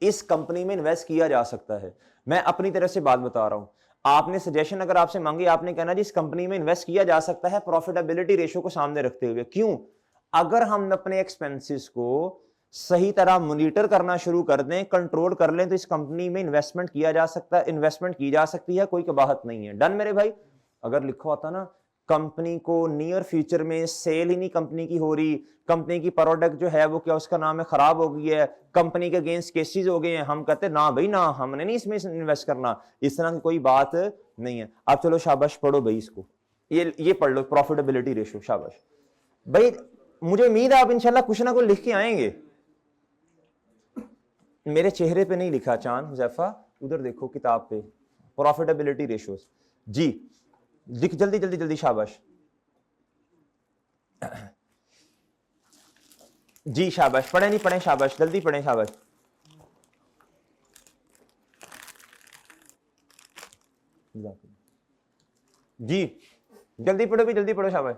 इस कंपनी में इन्वेस्ट किया जा सकता है। मैं अपनी तरफ से बात बता रहा हूं। आपने सजेशन अगर आपसे मांगी, आपने कहना जी इस कंपनी में इन्वेस्ट किया जा सकता है प्रॉफिटेबिलिटी रेशो को सामने रखते हुए। क्यों? अगर हम अपने एक्सपेंसेस को सही तरह मॉनिटर करना शुरू कर दें, कंट्रोल कर लें, तो इस कंपनी में इन्वेस्टमेंट किया जा सकता है, इन्वेस्टमेंट की जा सकती है, कोई कबाहत नहीं है। डन मेरे भाई। अगर लिखा होता ना कंपनी को नियर फ्यूचर में सेल ही नहीं कंपनी की हो रही, कंपनी की प्रोडक्ट जो है वो क्या उसका नाम है खराब हो गई है, कंपनी के अगेंस्ट केसेस हो गए हैं, हम कहते ना भाई ना, हमने नहीं इसमें इन्वेस्ट करना, इस तरह की कोई बात नहीं है। अब चलो शाबाश पढ़ो भाई इसको, ये पढ़ लो प्रॉफिटेबिलिटी रेशो, शाबाश भाई। मुझे उम्मीद है आप इंशाल्लाह कुछ ना कुछ लिख के आएंगे। मेरे चेहरे पे नहीं लिखा चांद हुजैफा, उधर देखो किताब पे, प्रॉफिटेबिलिटी रेशोस जी, लिख जल्दी शाबाश जी, शाबाश। पढ़े नहीं पढ़े शाबाश, जल्दी पढ़े शाबाश। जी जल्दी पढ़ो भी, जल्दी पढ़ो शाबाश।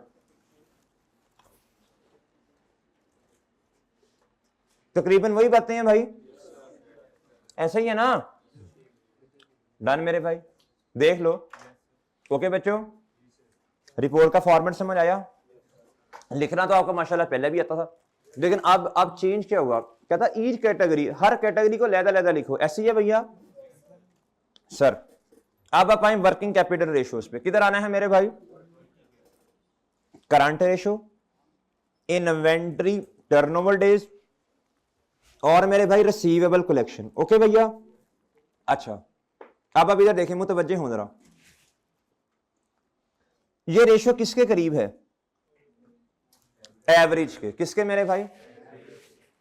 तकरीबन वही बातें हैं भाई, ऐसा ही है ना? डन मेरे भाई, देख लो। ओके बच्चों, रिपोर्ट का फॉर्मेट समझ आया? लिखना तो आपको माशाल्लाह पहले भी आता था, लेकिन अब चेंज क्या हुआ? कहता ईच कैटेगरी, हर कैटेगरी को लहदा लिखो, ऐसी है भैया सर। अब आप आए वर्किंग कैपिटल रेशियोज पे, किधर आना है मेरे भाई? Current ratio, inventory turnover days, और मेरे भाई रिसीवेबल कलेक्शन। ओके भैया, अच्छा अब इधर देखें, मुतवज्जे हो जरा, ये रेशो किसके करीब है? एवरेज के। किसके मेरे भाई?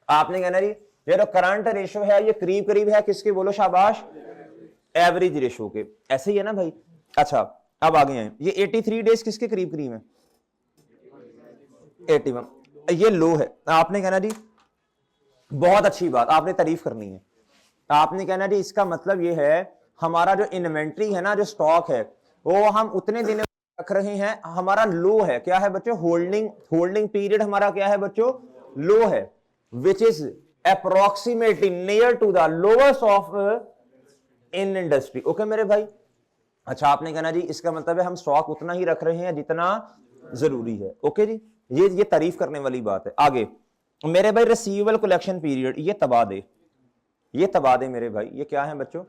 आपने कहना जी ये जो करंट रेशो है ये करीब है किसके? बोलो शाबाश, एवरेज रेशो के। ऐसे ही है ना भाई? अच्छा अब आगे हैं, ये 83 डेज किसके करीब है? 81। ये लो है। आपने कहना जी बहुत अच्छी बात, आपने तारीफ करनी है। आपने कहना जी इसका मतलब ये है हमारा जो इन्वेंट्री है ना, जो स्टॉक है, वो हम उतने दिन रख रहे हैं, हमारा लो है। क्या है बच्चों? होल्डिंग पीरियड हमारा क्या है बच्चों? लो है, which is approximately near to the lowest of in industry. Okay मेरे भाई, अच्छा आपने कहना जी इसका मतलब है हम स्टॉक उतना ही रख रहे हैं जितना जरूरी है। ओके जी, ये तारीफ करने वाली बात है। आगे मेरे भाई रिसीवेबल कलेक्शन पीरियड ये तबादे, ये तबादे मेरे भाई ये क्या है बच्चों,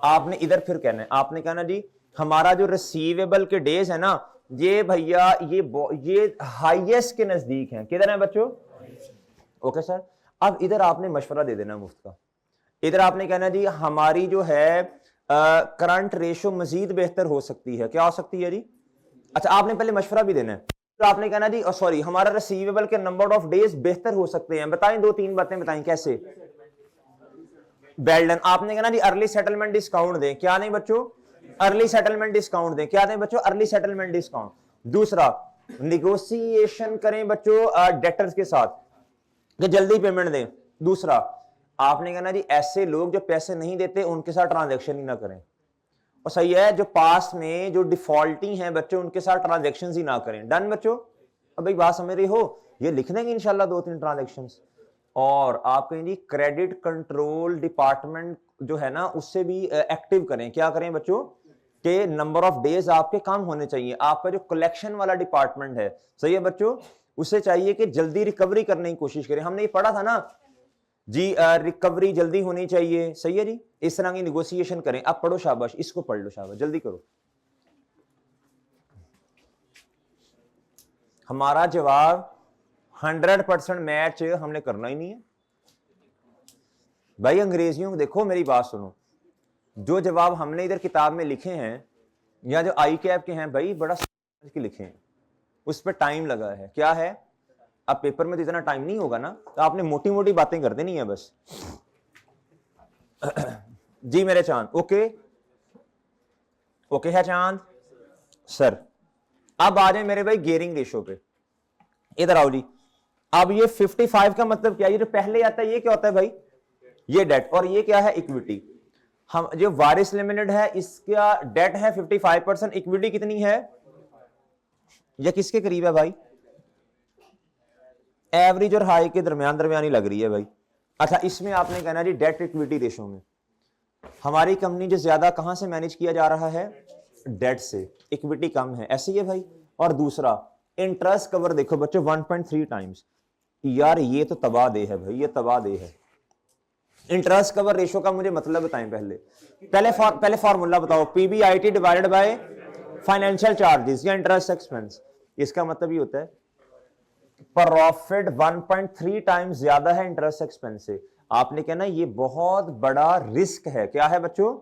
आपने इधर फिर कहना है, आपने कहना जी हमारा जो रिसीवेबल के डेज है ना ये भैया ये हाईएस्ट के नजदीक हैं, किधर है बच्चों? ओके सर, अब इधर आपने मशवरा दे देना मुफ्त का, इधर आपने कहना जी हमारी जो है करंट रेशो मजीद बेहतर हो सकती है, क्या हो सकती है जी? अच्छा आपने पहले मशवरा भी देना है, तो आपने कहना जी सॉरी हमारा रिसीवेबल के नंबर ऑफ डेज बेहतर हो सकते हैं, बताएं 2-3 बातें बताएं कैसे? Well done. आपने कहना जी अर्ली सेटलमेंट डिस्काउंट दें, क्या नहीं बच्चों? अर्ली सेटलमेंट डिस्काउंट दें, क्या दें बच्चों? Early settlement discount. दूसरा निगोशिएशन करें बच्चों डेटर्स के साथ कि जल्दी पेमेंट दें। दूसरा आपने कहना जी ऐसे लोग जो पैसे नहीं देते उनके साथ ट्रांजैक्शन ही ना करें, और सही है जो पास में जो डिफॉल्टी हैं बच्चों उनके साथ ट्रांजैक्शन ही ना करें। डन बच्चों? अब भाई बात समझ रही हो, ये लिख देंगे इंशाल्लाह 2-3 ट्रांजैक्शन। और आप कहें जी क्रेडिट कंट्रोल डिपार्टमेंट जो है ना उससे भी एक्टिव करें, क्या करें बच्चों के नंबर ऑफ डेज आपके कम होने चाहिए। आपका जो कलेक्शन वाला डिपार्टमेंट है सही है बच्चों, उसे चाहिए कि जल्दी रिकवरी करने की कोशिश करें। हमने ये पढ़ा था ना जी रिकवरी जल्दी होनी चाहिए, सही है जी, इस तरह की निगोशिएशन करें। अब पढ़ो शाबाश, इसको पढ़ लो शाबाश, जल्दी करो। हमारा जवाब 100% मैच हमने करना ही नहीं है भाई। अंग्रेजियों को देखो, मेरी बात सुनो, जो जवाब हमने इधर किताब में लिखे हैं या जो आई कैप के हैं भाई बड़ा समझ के लिखे हैं, उस पर टाइम लगा है। क्या है, अब पेपर में तो इतना टाइम नहीं होगा ना, तो आपने मोटी मोटी बातें कर देनी है बस। जी मेरे चांद, ओके ओके है चांद सर। अब आ जाए मेरे भाई गियरिंग रेशो पे, इधर आओ जी। अब ये 55 का मतलब क्या है, ये जो पहले आता है ये क्या होता है भाई? ये डेट, और ये क्या है? इक्विटी। हम जो वारिस लिमिटेड है इसका डेट है 55%, इक्विटी कितनी है? या किसके करीब है भाई? एवरेज और हाई के दरमियान दरमियानी लग रही है भाई। अच्छा इसमें आपने कहना जी डेट इक्विटी रेशो में हमारी कंपनी जो ज्यादा कहां से मैनेज किया जा रहा है? डेट से, इक्विटी कम है, ऐसे ही है भाई। और दूसरा इंटरेस्ट कवर देखो बच्चों 1.3 टाइम्स, यार ये तो तबाह दे है भाई, ये तबाह दे है। इंटरेस्ट कवर रेशो का मुझे मतलब बताएं पहले फॉर्मूला बताओ, PBIT divided by financial charges या इंटरेस्ट एक्सपेंस। इसका मतलब ये होता है प्रॉफिट 1.3 टाइम्स ज्यादा है इंटरेस्ट एक्सपेंस से। आपने कहना ये बहुत बड़ा रिस्क है, क्या है बच्चों?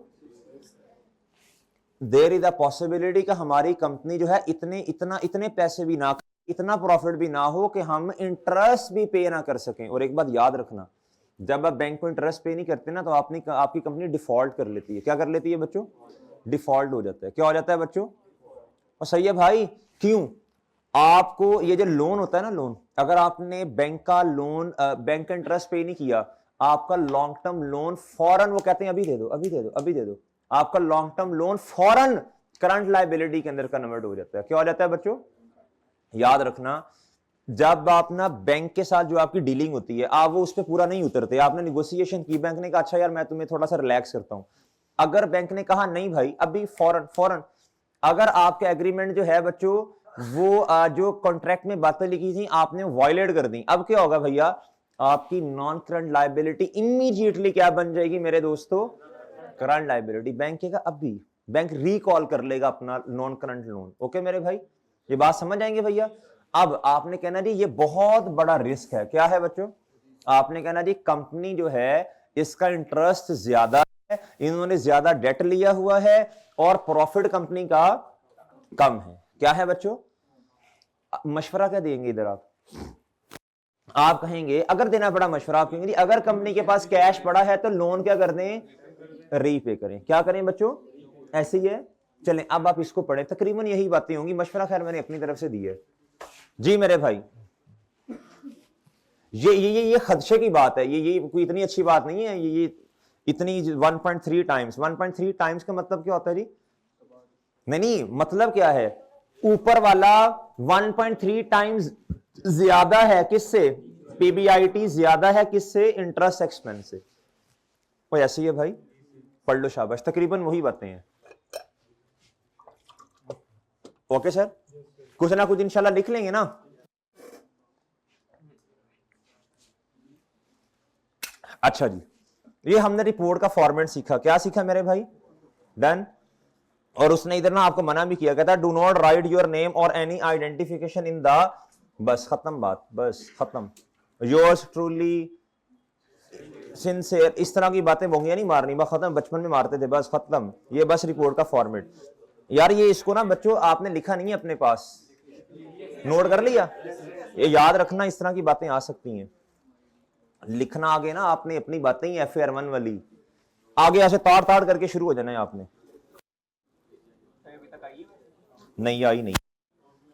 देयर इज अ पॉसिबिलिटी का हमारी कंपनी जो है इतने पैसे भी ना, इतना प्रॉफिट भी ना हो कि हम इंटरेस्ट भी पे ना कर सकें। और एक बात याद रखना, जब आप बैंक को इंटरेस्ट पे नहीं करते ना तो आपकी कंपनी डिफॉल्ट कर लेती है। क्या कर लेती है बच्चों? डिफॉल्ट हो जाता है। क्या हो जाता है बच्चों? और सही है भाई, क्यों? आपको ये जो लोन होता है ना, लोन अगर आपने बैंक का लोन बैंक का इंटरेस्ट पे नहीं किया, आपका लॉन्ग टर्म लोन फौरन वो कहते हैं अभी दे दो अभी दे दो अभी दे दो, आपका लॉन्ग टर्म लोन फौरन करंट लायबिलिटी के अंदर कन्वर्ट हो जाता है। क्या हो जाता है बच्चों? याद रखना, जब आप ना बैंक के साथ जो आपकी डीलिंग होती है आप वो उस पर पूरा नहीं उतरते, आपने निगोशिएशन की, बैंक ने कहा अच्छा यार मैं तुम्हें थोड़ा सा रिलैक्स करता हूं, अगर बैंक ने कहा नहीं भाई अभी फौरन अगर आपके एग्रीमेंट जो है बच्चों वो जो कॉन्ट्रैक्ट में बातें लिखी थी आपने वायलेट कर दी, अब क्या होगा भैया? आपकी नॉन करंट लायबिलिटी इमीडिएटली क्या बन जाएगी मेरे दोस्तों? Current liability. बैंक का अभी बैंक रिकॉल कर लेगा अपना नॉन करंट लोन। ओके मेरे भाई, ये बात समझ आएंगे भैया? अब आपने कहना जी ये बहुत बड़ा रिस्क है, क्या है बच्चों? आपने कहना जी कंपनी जो है इसका इंटरेस्ट ज्यादा है, इन्होंने ज्यादा डेट लिया हुआ है और प्रॉफिट कंपनी का कम है। क्या है बच्चों? मशवरा क्या देंगे इधर आप कहेंगे, अगर देना पड़ा मशवरा आप कहेंगे अगर कंपनी के पास कैश पड़ा है तो लोन क्या कर दें? रीपे करें। क्या करें बच्चों? ऐसे ही है। चलें अब आप इसको पढ़ें, तकरीबन यही बातें होंगी, मशवरा खैर मैंने अपनी तरफ से दी है। जी मेरे भाई, ये खदशे की बात है, ये कोई इतनी अच्छी बात नहीं है। ये इतनी 1.3 टाइम्स, 1.3 टाइम्स का मतलब क्या होता है जी? नहीं, मतलब क्या है? ऊपर वाला 1.3 टाइम्स ज्यादा है किससे? पीबीआईटी ज्यादा है किससे? इंटरेस्ट एक्सपेंस से। वो ऐसी है भाई, पढ़ लो शाबाश, तकरीबन वही बातें हैं। ओके सर, कुछ ना कुछ इंशाल्लाह लिख लेंगे ना। अच्छा जी, ये हमने रिपोर्ट का फॉर्मेट सीखा। क्या सीखा मेरे भाई? डन। और उसने इधर ना आपको मना भी किया, कहता do not write your name और एनी आइडेंटिफिकेशन इन द, बस खत्म बात, बस खत्म। योर्स ट्रूली सिंसियर, इस तरह की बातें बोंगियां नहीं मारनी, बस खत्म। बचपन में मारते थे, बस खत्म। ये बस रिपोर्ट का फॉर्मेट यार। ये इसको ना बच्चों आपने लिखा नहीं है अपने पास, नोट कर लिया? ये याद रखना, इस तरह की बातें आ सकती हैं। लिखना आगे ना आपने अपनी बातें ही FAR1 वाली आगे ऐसे ताड़ ताड़ करके शुरू हो जाना है आपने। नहीं आई, नहीं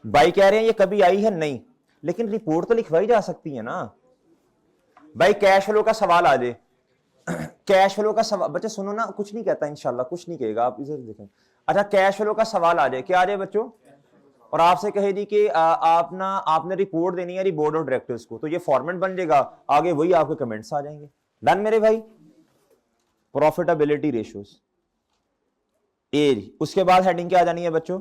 भाई कह रहे हैं ये कभी आई है नहीं, लेकिन रिपोर्ट तो लिखवाई जा सकती है ना भाई। कैश फ्लो का सवाल आ जाए, कैश फ्लो का सवाल, बच्चे सुनो ना, कुछ नहीं कहता इंशाल्लाह, कुछ नहीं कहेगा, आप इधर देखें। अच्छा, कैश फ्लो का सवाल आ जाए, क्या आ जाए बच्चों? और आपसे कहे जी कि आपने रिपोर्ट देनी है बोर्ड ऑफ डायरेक्टर्स को, तो ये फॉर्मेट बन जाएगा, आगे वही आपके कमेंट्स आ जाएंगे। डन मेरे भाई। प्रॉफिटेबिलिटी रेशियोज एज, उसके बाद हेडिंग क्या आ जानी है बच्चों?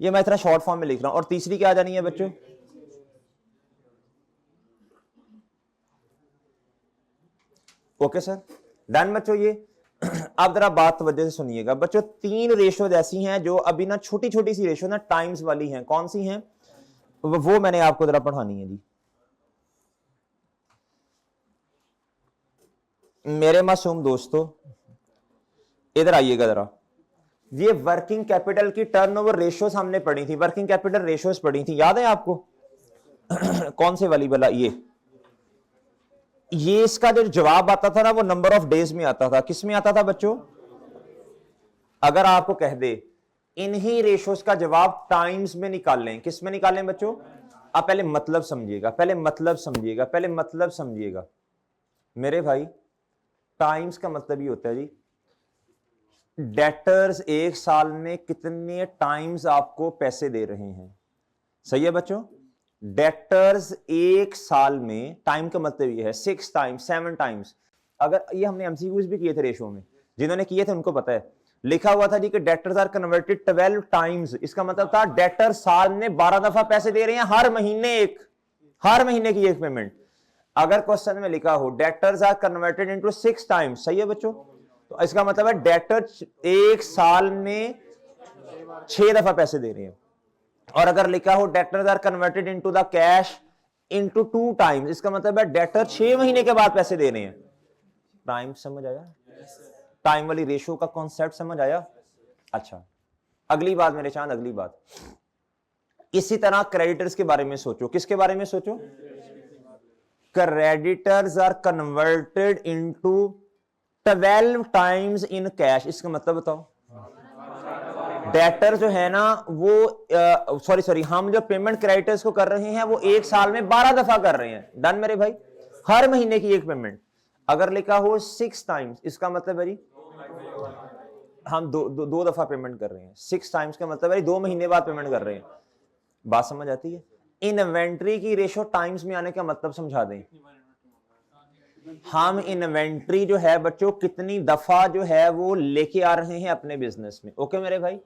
ये मैं इतना शॉर्ट फॉर्म में लिख रहा हूं। और तीसरी क्या आ जानी है बच्चों? ओके सर, डन बच्चों। ये अब जरा बात तवज्जो से सुनिएगा बच्चों। 3 रेशोज ऐसी हैं जो अभी ना छोटी छोटी सी रेशो ना टाइम्स वाली हैं। कौन सी हैं वो मैंने आपको जरा पढ़ानी है जी। मेरे मासूम दोस्तों इधर आइएगा जरा। ये वर्किंग कैपिटल की टर्नओवर रेशियोज हमने पढ़ी थी, वर्किंग कैपिटल रेशियोज पढ़ी थी, याद है आपको? कौन से वाली वाला? ये इसका जो जवाब आता था ना वो नंबर ऑफ डेज में आता था। किस में आता था बच्चों? अगर आपको कह दे इन्हीं रेशियोज का जवाब टाइम्स में निकाल लें, किस में निकालें बच्चों? आप पहले मतलब समझिएगा, पहले मतलब समझिएगा, पहले मतलब समझिएगा मेरे भाई। टाइम्स का मतलब ये होता है जी, डेटर्स एक साल में कितने टाइम्स आपको पैसे दे रहे हैं। सही है बच्चों? डेटर्स एक साल में, टाइम का मतलब ये है 6 टाइम्स 7 टाइम्स। अगर ये हमने MCQs भी किए थे रेशो में, जिन्होंने किए थे उनको पता है। लिखा हुआ था जी कि डेटर्स आर कन्वर्टेड 12 टाइम्स। इसका मतलब था डेटर साल में 12 दफा पैसे दे रहे हैं, हर महीने की एक पेमेंट। अगर क्वेश्चन में लिखा हो debtors are converted into 6 times, सही है बच्चों, तो इसका मतलब है डेटर एक साल में 6 दफा पैसे दे रहे हैं। और अगर लिखा हो debtors are converted into the cash into 2 times, इसका मतलब है डेटर 6 महीने के बाद पैसे दे रहे हैं। टाइम समझ आया? टाइम वाली रेशियो का कॉन्सेप्ट समझ आया? अच्छा, अगली बात मेरे चांद, अगली बात इसी तरह क्रेडिटर्स के बारे में सोचो। किसके बारे में सोचो? Creditors are converted into 12 times in cash. इसका मतलब बताओ। डेटर जो है ना वो सॉरी हम जो पेमेंट क्रेडिटर्स को कर रहे हैं वो एक साल में 12 दफा कर रहे हैं। डन मेरे भाई, हर महीने की एक पेमेंट। अगर लिखा हो 6 टाइम्स, इसका मतलब है जी हम दो दफा पेमेंट कर रहे हैं। 6 टाइम्स का मतलब है 2 महीने बाद पेमेंट कर रहे हैं। बात समझ आती है? इन्वेंट्री की रेशो टाइम्स में आने का मतलब समझा दें। हम इन्वेंट्री जो है बच्चों कितनी दफा जो है वो लेके आ रहे हैं अपने बिजनेस में। ओके मेरे भाई,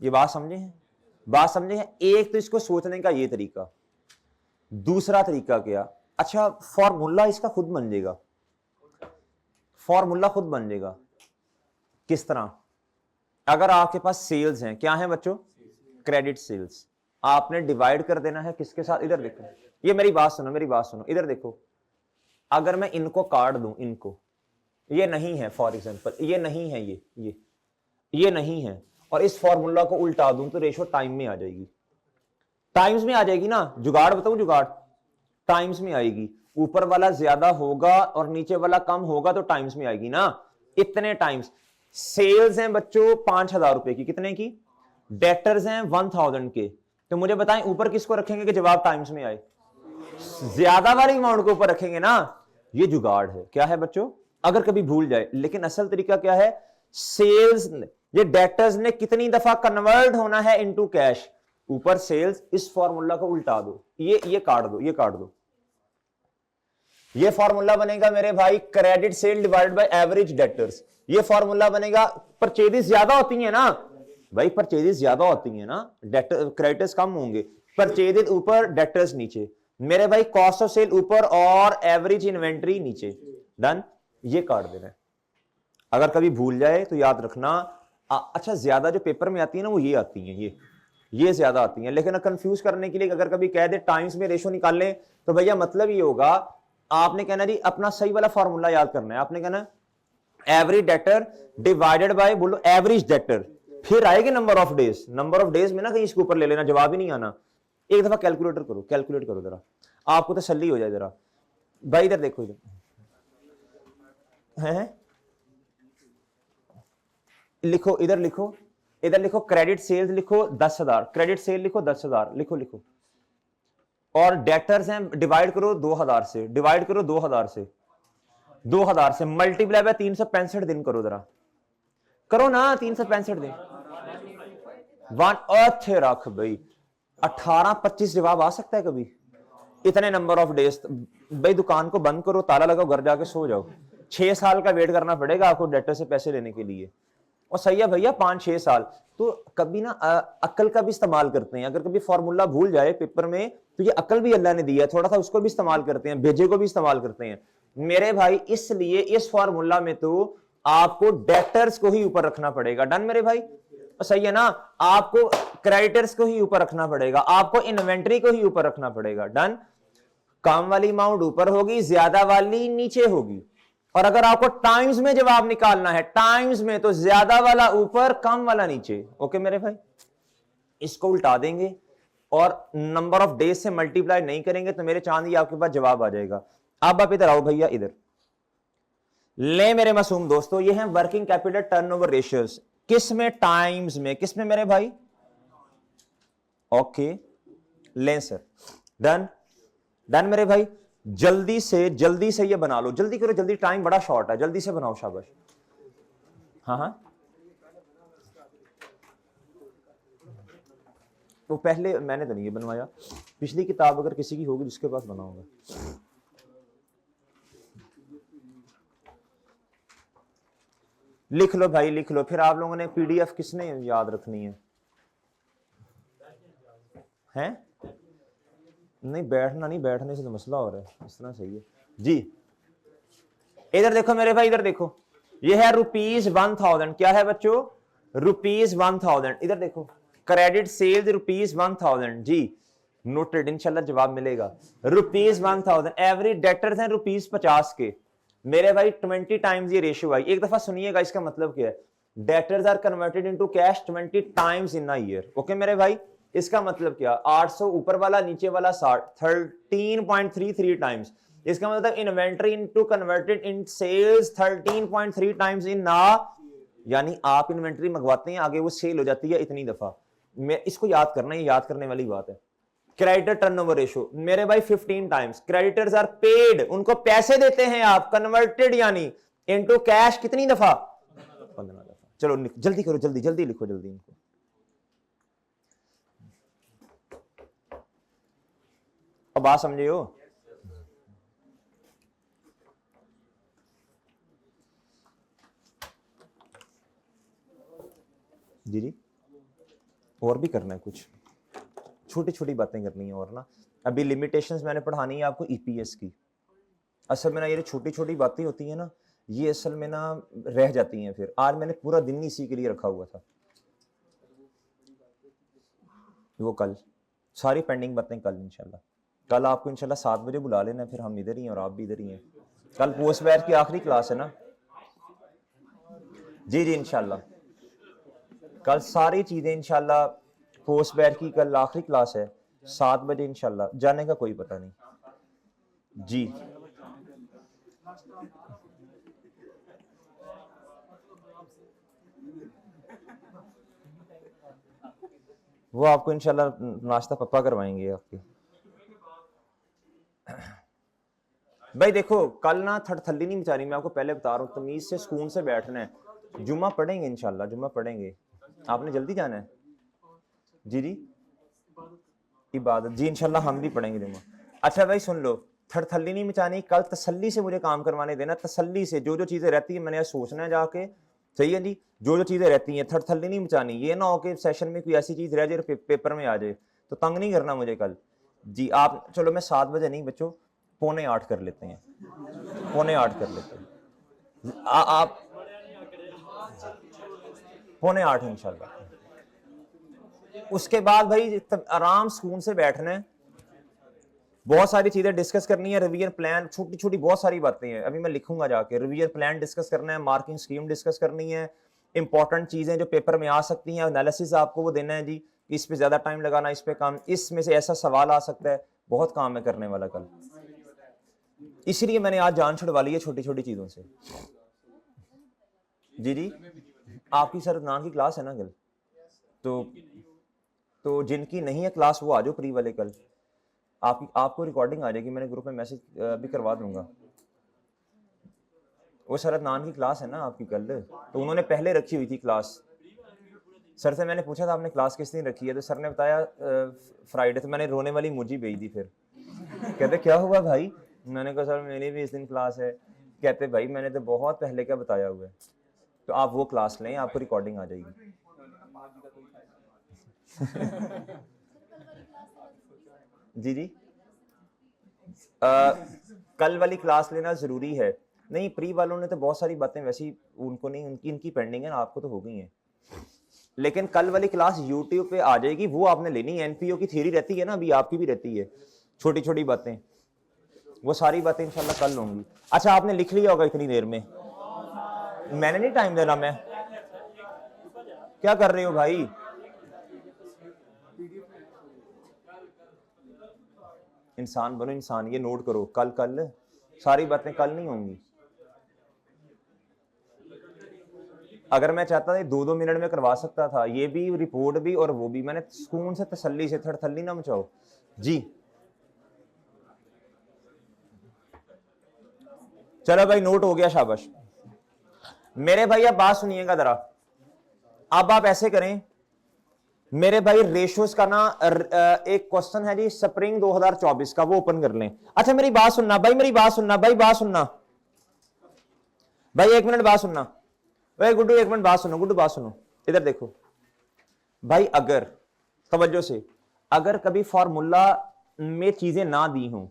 ये बात समझे हैं? बात समझे हैं? एक तो इसको सोचने का ये तरीका, दूसरा तरीका क्या? अच्छा, फॉर्मूला इसका खुद बन जाएगा, फॉर्मूला खुद बन जाएगा। किस तरह? अगर आपके पास सेल्स हैं, क्या है बच्चों? Credit sales. आपने डिवाइड कर देना है किसके साथ? इधर देखो, ये मेरी बात सुनो, मेरी बात सुनो, इधर देखो। अगर मैं इनको काट दूं, इनको, ये नहीं है फॉर एग्जांपल, ये नहीं है, ये नहीं है, और इस फॉर्मूला को उल्टा दूं तो रेशो टाइम में आ जाएगी, टाइम्स में आ जाएगी ना। जुगाड़ बताऊं? जुगाड़ टाइम्स में आएगी। ऊपर वाला ज्यादा होगा और नीचे वाला कम होगा तो टाइम्स में आएगी ना। इतने टाइम्स सेल्स हैं बच्चों 5,000 रुपए की, कितने की? डेटर्स हैं 1,000 के। तो मुझे बताएं ऊपर किसको रखेंगे कि जवाब टाइम्स में आए? ज्यादा वाली अमाउंट को ऊपर रखेंगे ना। ये जुगाड़ है। क्या है बच्चों? अगर कभी भूल जाए, लेकिन असल तरीका क्या है? सेल्स, ये डेटर्स ने कितनी दफा कन्वर्ट होना है इनटू कैश, ऊपर सेल्स, इस फॉर्मूला को उल्टा दो, ये काट दो, ये काट दो। ये फॉर्मूला बनेगा मेरे भाई credit sale divided by average debtors. ये फॉर्मूला बनेगा, परचेजेस ज्यादा होती है ना भाई परचेजेस ज्यादा होती हैं ना, डेटर क्रेडिटर्स कम होंगे, परचेजेस ऊपर डेटर्स नीचे, मेरे भाई कॉस्ट ऑफ सेल ऊपर और एवरेज इन्वेंट्री नीचे। डन, ये काट देना है। अगर कभी भूल जाए तो याद रखना। अच्छा ज्यादा जो पेपर में आती है ना वो ये आती है, ये ज्यादा आती हैं, लेकिन कंफ्यूज करने के लिए अगर कभी कह दे टाइम्स में रेशो निकाल लें तो भैया मतलब ये होगा, आपने कहना जी अपना सही वाला फॉर्मूला याद करना है। आपने कहना एवरेज डेटर डिवाइडेड बाय, बोलो एवरेज डेटर, फिर आएगी number of days. Number of days में ना कहीं इसके ऊपर ले लेना, जवाब ही नहीं आना। एक दफा कैलकुलेटर करो, कैलकुलेट करो जरा, आपको तसल्ली हो जाए जरा। भाई इधर देखो, इधर है लिखो, इधर लिखो, इधर लिखो क्रेडिट सेल्स लिखो 10,000, क्रेडिट सेल लिखो 10,000, लिखो लिखो। और डेटर्स हैं डिवाइड करो 2,000 से, डिवाइड करो 2,000 से, 2,000 से मल्टीप्लाई बाय 365 दिन करो जरा, करो ना 365 दिन। वन अर्थ रख भाई, 18-25 जवाब आ सकता है कभी, इतने नंबर ऑफ डेज। भाई दुकान को बंद करो, ताला लगाओ, घर जाके सो जाओ। 6 साल का वेट करना पड़ेगा आपको डेटर से पैसे लेने के लिए, और सही है भैया 5-6 साल। तो कभी ना अक्ल का भी इस्तेमाल करते हैं, अगर कभी फॉर्मूला भूल जाए पेपर में तो ये अक्ल भी अल्लाह ने दी है, थोड़ा सा उसको भी इस्तेमाल करते हैं, भेजे को भी इस्तेमाल करते हैं मेरे भाई। इसलिए इस फॉर्मूला में तो आपको डेटर्स को ही ऊपर रखना पड़ेगा। डन मेरे भाई, सही है ना, आपको क्रेडिटर्स को ही ऊपर रखना पड़ेगा, आपको इन्वेंट्री को ही ऊपर रखना पड़ेगा। डन, कम वाली अमाउंट ऊपर होगी, ज्यादा वाली नीचे होगी। और अगर आपको टाइम्स में जवाब निकालना है, टाइम्स में, तो ज्यादा वाला ऊपर, कम वाला नीचे। ओके मेरे भाई, इसको उल्टा देंगे और नंबर ऑफ डेज से मल्टीप्लाई नहीं करेंगे तो मेरे चांद ही आपके पास जवाब आ जाएगा। अब आप इधर आओ भैया, इधर ले मेरे मासूम दोस्तों, ये हैं वर्किंग कैपिटल टर्नओवर रेशियोज। किस में? टाइम्स में। किस में मेरे भाई? ओके लें सर, डन डन मेरे भाई। जल्दी से ये बना लो, जल्दी करो, जल्दी, टाइम बड़ा शॉर्ट है, जल्दी से बनाओ, शाबाश। हाँ हाँ, वो पहले मैंने तो नहीं बनवाया, पिछली किताब अगर किसी की होगी जिसके पास बना होगा। लिख लो भाई, लिख लो। फिर आप लोगों ने पीडीएफ किसने याद रखनी है? हैं? नहीं बैठना, नहीं बैठने से तो मसला हो रहा है, इस तरह सही है जी। इधर देखो मेरे भाई, इधर देखो, ये है ₹1000। क्या है बच्चों? ₹1000। इधर देखो, क्रेडिट सेल्स ₹1000 जी, नोटेड, इंशाल्लाह जवाब मिलेगा। ₹1000 एवरेज डेटर्स हैं ₹50 के मेरे भाई। 20 टाइम्स ये रेशियो आई। एक दफा सुनिएगा, इसका मतलब क्या है? Debtors are converted into cash 20 times in a year. Okay मेरे भाई, इसका मतलब क्या? 800 ऊपर वाला, नीचे वाला 60, 13.33 टाइम्स। इसका मतलब inventory into converted in sales 13.3 times in ना, यानी आप इन्वेंट्री मंगवाते हैं, आगे वो सेल हो जाती है इतनी दफा। मैं इसको याद करना, ये याद करने वाली बात है। क्रेडिटर टर्नओवर रेशियो मेरे भाई 15 टाइम्स। क्रेडिटर्स आर पेड, उनको पैसे देते हैं आप, कन्वर्टेड यानी इनटू कैश कितनी दफा? 15 दफा। चलो जल्दी करो, जल्दी जल्दी लिखो, जल्दी इनको। अब बात समझे हो? जी जी, और भी करना है कुछ, छोटी छोटी बातें करनी है और ना। अभी लिमिटेशंस मैंने पढ़ानी है आपको ईपीएस की। असल में ना ये छोटी छोटी बातें होती हैं ना, ये असल में ना रह जाती हैं। फिर आज मैंने पूरा दिन इसी के लिए रखा हुआ था, वो कल सारी पेंडिंग बातें कल इंशाल्लाह। कल आपको इंशाल्लाह 7 बजे बुला लेना, फिर हम इधर ही हैं और आप भी इधर ही हैं। कल पोस्ट बैच की आखिरी क्लास है ना? जी जी इंशाल्लाह, कल सारी चीजें इंशाल्लाह, पोस्ट बैच की कल आखिरी क्लास है 7 बजे इंशाल्लाह। जाने का कोई पता नहीं जी। वो आपको इंशाल्लाह नाश्ता पप्पा करवाएंगे आपके। भाई देखो, कल ना थड़थल्ली नहीं मचानी, मैं आपको पहले बता रहा हूँ, तमीज से सुकून से बैठना है। जुम्मा पढ़ेंगे इंशाल्लाह, जुम्मा पढ़ेंगे। आपने जल्दी जाना है? जी जी, इबादत जी इंशाल्लाह हम भी पढ़ेंगे जुम्मा। अच्छा भाई सुन लो, थड़थल्ली नहीं मचानी, कल तसल्ली से मुझे काम करवाने देना, तसल्ली से जो जो चीजें रहती है मैंने सोचना है जाके, सही है जी। जो जो चीजें रहती हैं थरथल्ली नहीं मचानी, ये ना हो कि सेशन में कोई ऐसी चीज रह जाए पेपर में आ जाए, तो तंग नहीं करना मुझे कल जी। आप चलो मैं 7 बजे नहीं बच्चों, 7:45 कर लेते हैं, 7:45 कर लेते हैं। आप 7:45 इंशाल्लाह। उसके बाद भाई आराम सुकून से बैठना है, बहुत सारी चीजें डिस्कस करनी है, रिवीजन प्लान, छोटी छोटी बहुत सारी बातें हैं, अभी मैं लिखूंगा जाके। रिवीजन प्लान डिस्कस करना है, मार्किंग स्कीम डिस्कस करनी है, इंपॉर्टेंट चीजें जो पेपर में आ सकती हैं, एनालिसिस आपको वो देना है जी, इस पे ज्यादा टाइम लगाना, इस पे काम, इसमें से ऐसा सवाल आ सकता है, बहुत काम है करने वाला कल। इसलिए मैंने आज जान छुड़वा ली है छोटी छोटी चीजों से। जी जी, आपकी सर नान की क्लास है ना कल? तो जिनकी नहीं है क्लास वो आ जाओ प्री वाले कल, आपको रिकॉर्डिंग आ जाएगी, मैंने ग्रुप में मैसेज भी करवा दूंगा। वो सर नान की क्लास है ना आपकी कल, तो उन्होंने पहले रखी हुई थी क्लास। सर से मैंने पूछा था आपने क्लास किस दिन रखी है, तो सर ने बताया फ्राइडे। तो मैंने रोने वाली मुझी भेज दी। फिर कहते क्या हुआ भाई? मैंने कहा सर मेरी भी इस दिन क्लास है। कहते भाई मैंने तो बहुत पहले क्या बताया हुआ है। तो आप वो क्लास लें, आपको रिकॉर्डिंग आ जाएगी। जी जी, कल वाली क्लास लेना जरूरी है। नहीं, प्री वालों ने तो बहुत सारी बातें वैसी उनको नहीं, उनकी इनकी पेंडिंग है ना, आपको तो हो गई है। लेकिन कल वाली क्लास यूट्यूब पे आ जाएगी, वो आपने लेनी है। एनपीओ की थ्योरी रहती है ना, अभी आपकी भी रहती है, छोटी छोटी बातें, वो सारी बातें इंशाल्लाह कल होंगी। अच्छा, आपने लिख लिया होगा इतनी देर में, मैंने नहीं टाइम देना। मैं क्या कर रहे हो भाई? इंसान बनो, इंसान। ये नोट करो, कल कल सारी बातें कल नहीं होंगी। अगर मैं चाहता था 2-2 मिनट में करवा सकता था, ये भी रिपोर्ट भी और वो भी। मैंने सुकून से तसल्ली से, थड़थल्ली ना मचाओ जी। चलो भाई, नोट हो गया, शाबाश। मेरे भाई अब बात सुनिएगा जरा। अब आप ऐसे करें मेरे भाई, रेशियोज का ना एक क्वेश्चन है जी स्प्रिंग 2024 का, वो ओपन कर लें। अच्छा मेरी बात सुनना भाई, मेरी बात सुनना भाई, बात सुनना भाई, 1 मिनट बात सुनना भाई। गुड्डू 1 मिनट बात सुनो, गुड्डू बात सुनो, इधर देखो भाई। अगर तवज्जो से, अगर कभी फॉर्मूला में चीजें ना दी हों,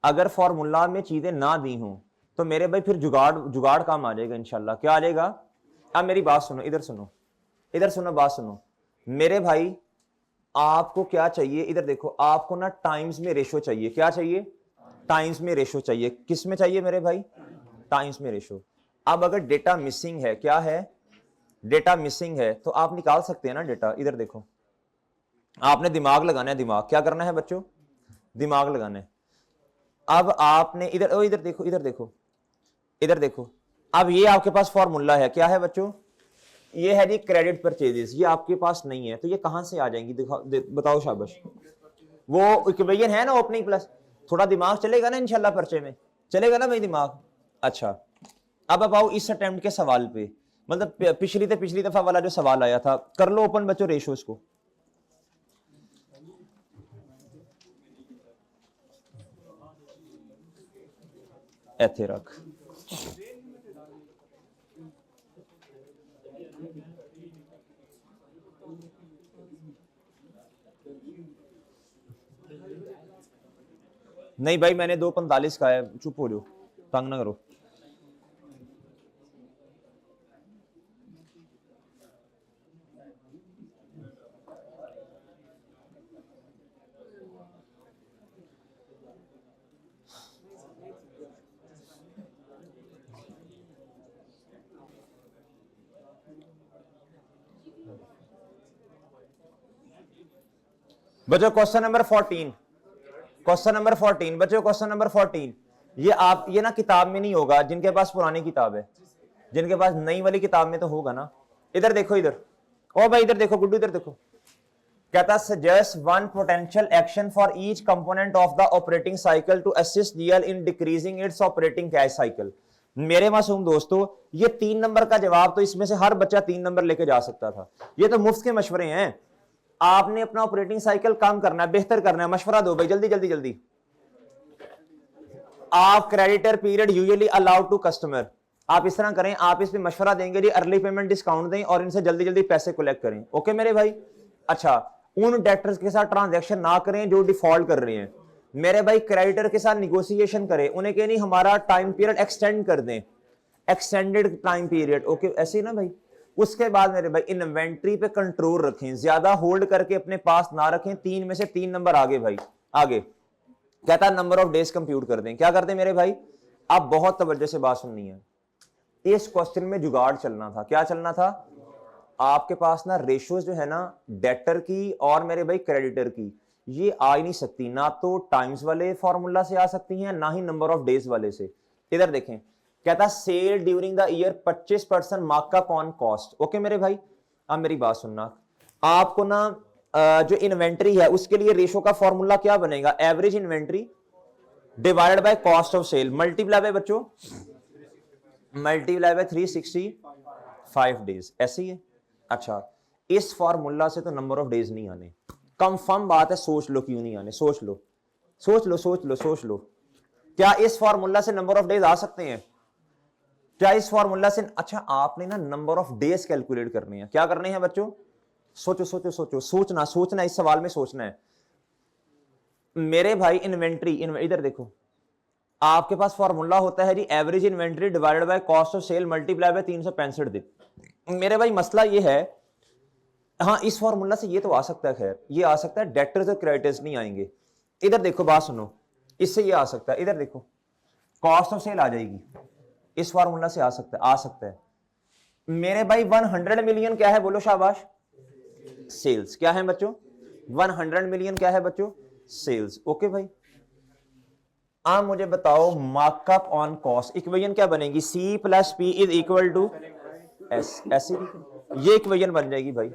अगर फॉर्मूला में चीजें ना दी हों, तो मेरे भाई फिर जुगाड़ जुगाड़ काम आ जाएगा इंशाल्लाह। क्या आ जाएगा? अब मेरी बात सुनो, इधर सुनो, इधर सुनो, बात सुनो मेरे भाई। आपको क्या चाहिए? इधर देखो, आपको ना टाइम्स में रेशो चाहिए। क्या चाहिए? टाइम्स में रेशो चाहिए। किस में चाहिए मेरे भाई? टाइम्स में रेशो। अब अगर डेटा मिसिंग है, क्या है? डेटा मिसिंग है, तो आप निकाल सकते हैं ना डेटा। इधर देखो, आपने दिमाग लगाना है। दिमाग क्या करना है बच्चों? दिमाग लगाना है। अब आपने इधर, इधर देखो, इधर देखो, इधर देखो। अब ये आपके पास फॉर्मूला है, क्या है बच्चों? ये है जी क्रेडिट परचेजेस। ये आपके पास नहीं है, तो ये कहां से आ जाएंगी? बताओ, शाबाश। वो इक्वेशन है ना, ओपनिंग प्लस। थोड़ा दिमाग चलेगा ना इंशाल्लाह, पर्चे में चलेगा ना भाई दिमाग। अच्छा, अब आओ इस अटेम्प्ट के सवाल पे, मतलब पिछली दफा वाला जो सवाल आया था। कर लो ओपन बच्चों रेशियोज को। ऐथे रख। नहीं भाई, मैंने 2:45 का है, चुप हो जाओ, तंग ना करो। बच्चों क्वेश्चन नंबर 14, क्वेश्चन नंबर 14 बच्चों, क्वेश्चन नंबर 14। ये आप, ये ना किताब में नहीं होगा, जिनके पास पुरानी किताब है। जिनके पास नई वाली किताब में तो होगा ना। इधर देखो, इधर ओ भाई, इधर देखो गुड्डू, इधर देखो। कहता suggest one potential action for each component of the operating cycle to assist DL in decreasing its operating cash cycle. मेरे मासूम दोस्तों, ये 3 नंबर का जवाब तो इसमें से हर बच्चा 3 नंबर लेके जा सकता था। ये तो मुफ्त के मशवरे हैं। आपने अपना ऑपरेटिंग साइकिल कम करना है, बेहतर करना है, मशवरा दो भाई, जल्दी जल्दी जल्दी। आप creditor period usually allowed to customer, आप इस तरह करें, आप इस पे मशवरा देंगे जी अर्ली पेमेंट डिस्काउंट दें और इनसे जल्दी जल्दी पैसे कलेक्ट करें। ओके मेरे भाई। अच्छा, उन डेटर्स के साथ ट्रांजैक्शन ना करें जो डिफॉल्ट कर रहे हैं। मेरे भाई क्रेडिटर के साथ निगोशिएशन करें, उन्हें कहें नहीं हमारा टाइम पीरियड एक्सटेंड कर दें, एक्सटेंडेड टाइम पीरियड। ओके ऐसे ही ना भाई। उसके बाद मेरे भाई इन्वेंट्री पे कंट्रोल रखें, ज्यादा होल्ड करके अपने पास ना रखें। 3 में से 3 नंबर आगे भाई, आगे कहता है नंबर ऑफ डेज कंप्यूट कर दें। क्या कर दें मेरे भाई? आप बहुत तवज्जो से बात सुननी है। इस क्वेश्चन में जुगाड़ चलना था। क्या चलना था? आपके पास ना रेशियोज जो है ना डेटर की और मेरे भाई क्रेडिटर की, ये आ ही नहीं सकती, ना तो टाइम्स वाले फॉर्मूला से आ सकती हैं, ना ही नंबर ऑफ डेज वाले से। इधर देखें, कहता sale during the year 25% markup on cost. Okay मेरे भाई, अब मेरी बात सुनना। आपको ना जो इन्वेंट्री है उसके लिए रेशो का फॉर्मूला क्या बनेगा? Average inventory divided by cost of sale multiply by बच्चों, मल्टीप्लाई बाय 365 डेज, ऐसे ही है। अच्छा, इस फॉर्मूला से तो नंबर ऑफ डेज नहीं आने, कंफर्म बात है। सोच लो क्यों नहीं आने, सोच लो सोच लो सोच लो सोच लो। क्या इस फॉर्मूला से नंबर ऑफ डेज आ सकते हैं? क्या इस फॉर्मूला से? अच्छा, आपने ना नंबर ऑफ डेज कैलकुलेट करने हैं। क्या करने हैं बच्चों? सोचो सोचो सोचो, सोचना सोचना, इस सवाल में सोचना है मेरे भाई। इन्वेंट्री, इधर देखो, आपके पास फॉर्मूला होता है जी average inventory divided by cost of sale multiply by 365 दिन। मेरे भाई मसला ये है, हाँ इस फॉर्मूला से ये तो आ सकता है, खैर ये आ सकता है, डेटर्स और क्रेडिटर्स नहीं आएंगे। इधर देखो बात सुनो, इससे ये आ सकता है, इधर देखो कॉस्ट ऑफ सेल आ जाएगी, इस फॉर्मूला से आ सकता है, आ सकता है मेरे भाई। 100 मिलियन क्या है बोलो शाबाश? सेल्स। क्या है बच्चों? 100 मिलियन क्या है बच्चों? सेल्स। ओके भाई, आप मुझे बताओ मार्कअप ऑन कॉस्ट इक्वेशन क्या बनेगी? C plus P is equal to S, ऐसे ये इक्वेशन बन जाएगी भाई।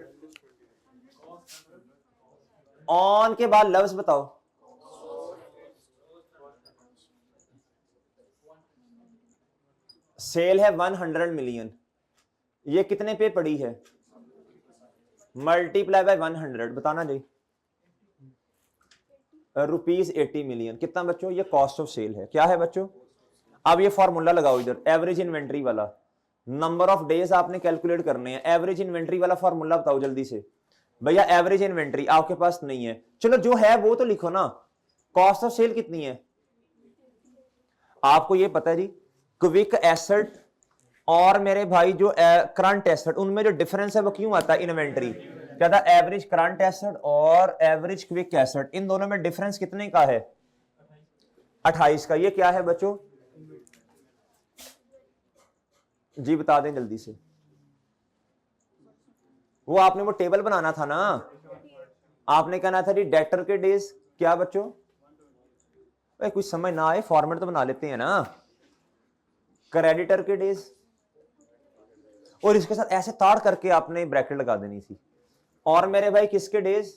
ऑन के बाद लफ्ज बताओ। सेल है 100 मिलियन, ये कितने पे पड़ी है? मल्टीप्लाई बाय 100, बताना जी। ₹80 मिलियन कितना बच्चों? ये कॉस्ट ऑफ सेल है। क्या है बच्चों? अब ये फॉर्मूला लगाओ इधर, एवरेज इन्वेंट्री वाला, नंबर ऑफ डेज आपने कैलकुलेट करने हैं। एवरेज इन्वेंट्री वाला फॉर्मूला बताओ जल्दी से भैया। एवरेज इन्वेंट्री आपके पास नहीं है, चलो जो है वो तो लिखो ना। कॉस्ट ऑफ सेल कितनी है? आपको ये पता है जी, क्विक एसेट और मेरे भाई जो करंट एसेट, उनमें जो डिफरेंस है वो क्यों आता है? इन्वेंट्री। क्या था? एवरेज करंट एसेट और एवरेज क्विक एसेट, इन दोनों में डिफरेंस कितने का है? 28 का। ये क्या है बच्चों जी? बता दें जल्दी से। वो आपने वो टेबल बनाना था ना, आपने कहना था जी डेटर के डेज क्या बच्चों? भाई कुछ समझ ना आए फॉर्मेट तो बना लेते हैं ना। क्रेडिटर के डेज, और इसके साथ ऐसे ताड़ करके आपने ब्रैकेट लगा देनी थी। और मेरे भाई किसके डेज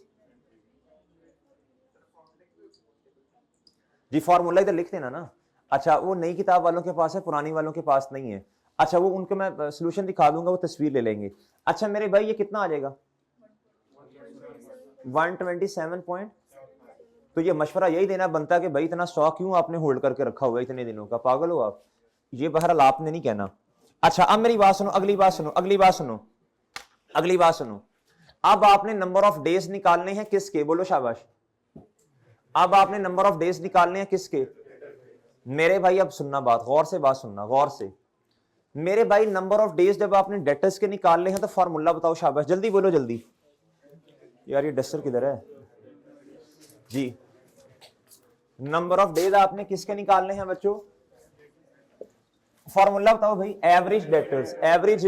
जी? फॉर्मूला इधर लिख देना ना। अच्छा, वो नई किताब वालों के पास है, पुरानी वालों के पास नहीं है। अच्छा, वो उनको मैं सोल्यूशन दिखा दूंगा, वो तस्वीर ले लेंगे। अच्छा मेरे भाई ये कितना आ जाएगा? 127 पॉइंट। तो ये मशवरा यही देना बनता है कि भाई इतना स्टॉक क्यों आपने होल्ड करके रखा हुआ है इतने दिनों का? पागल हो आप? ये बहरहाल आपने नहीं कहना। अच्छा अब मेरी बात सुनो, अगली बात सुनो, अगली बात सुनो, अगली बात सुनो। अब आपने नंबर ऑफ डेज निकालने हैं किसके? बोलो शाबाश। अब आपने नंबर ऑफ डेज निकालने हैं किसके? मेरे भाई अब सुनना बात, गौर से बात सुनना, गौर से मेरे भाई। नंबर ऑफ डेज जब आपने डेटर्स के निकालने हैं तो फॉर्मूला बताओ शाबाश, जल्दी बोलो जल्दी। यार ये डस्टर किधर है जी? नंबर ऑफ डेज आपने किसके निकालने हैं बच्चों? फॉर्मूला बताओ भाई। Average debtors, average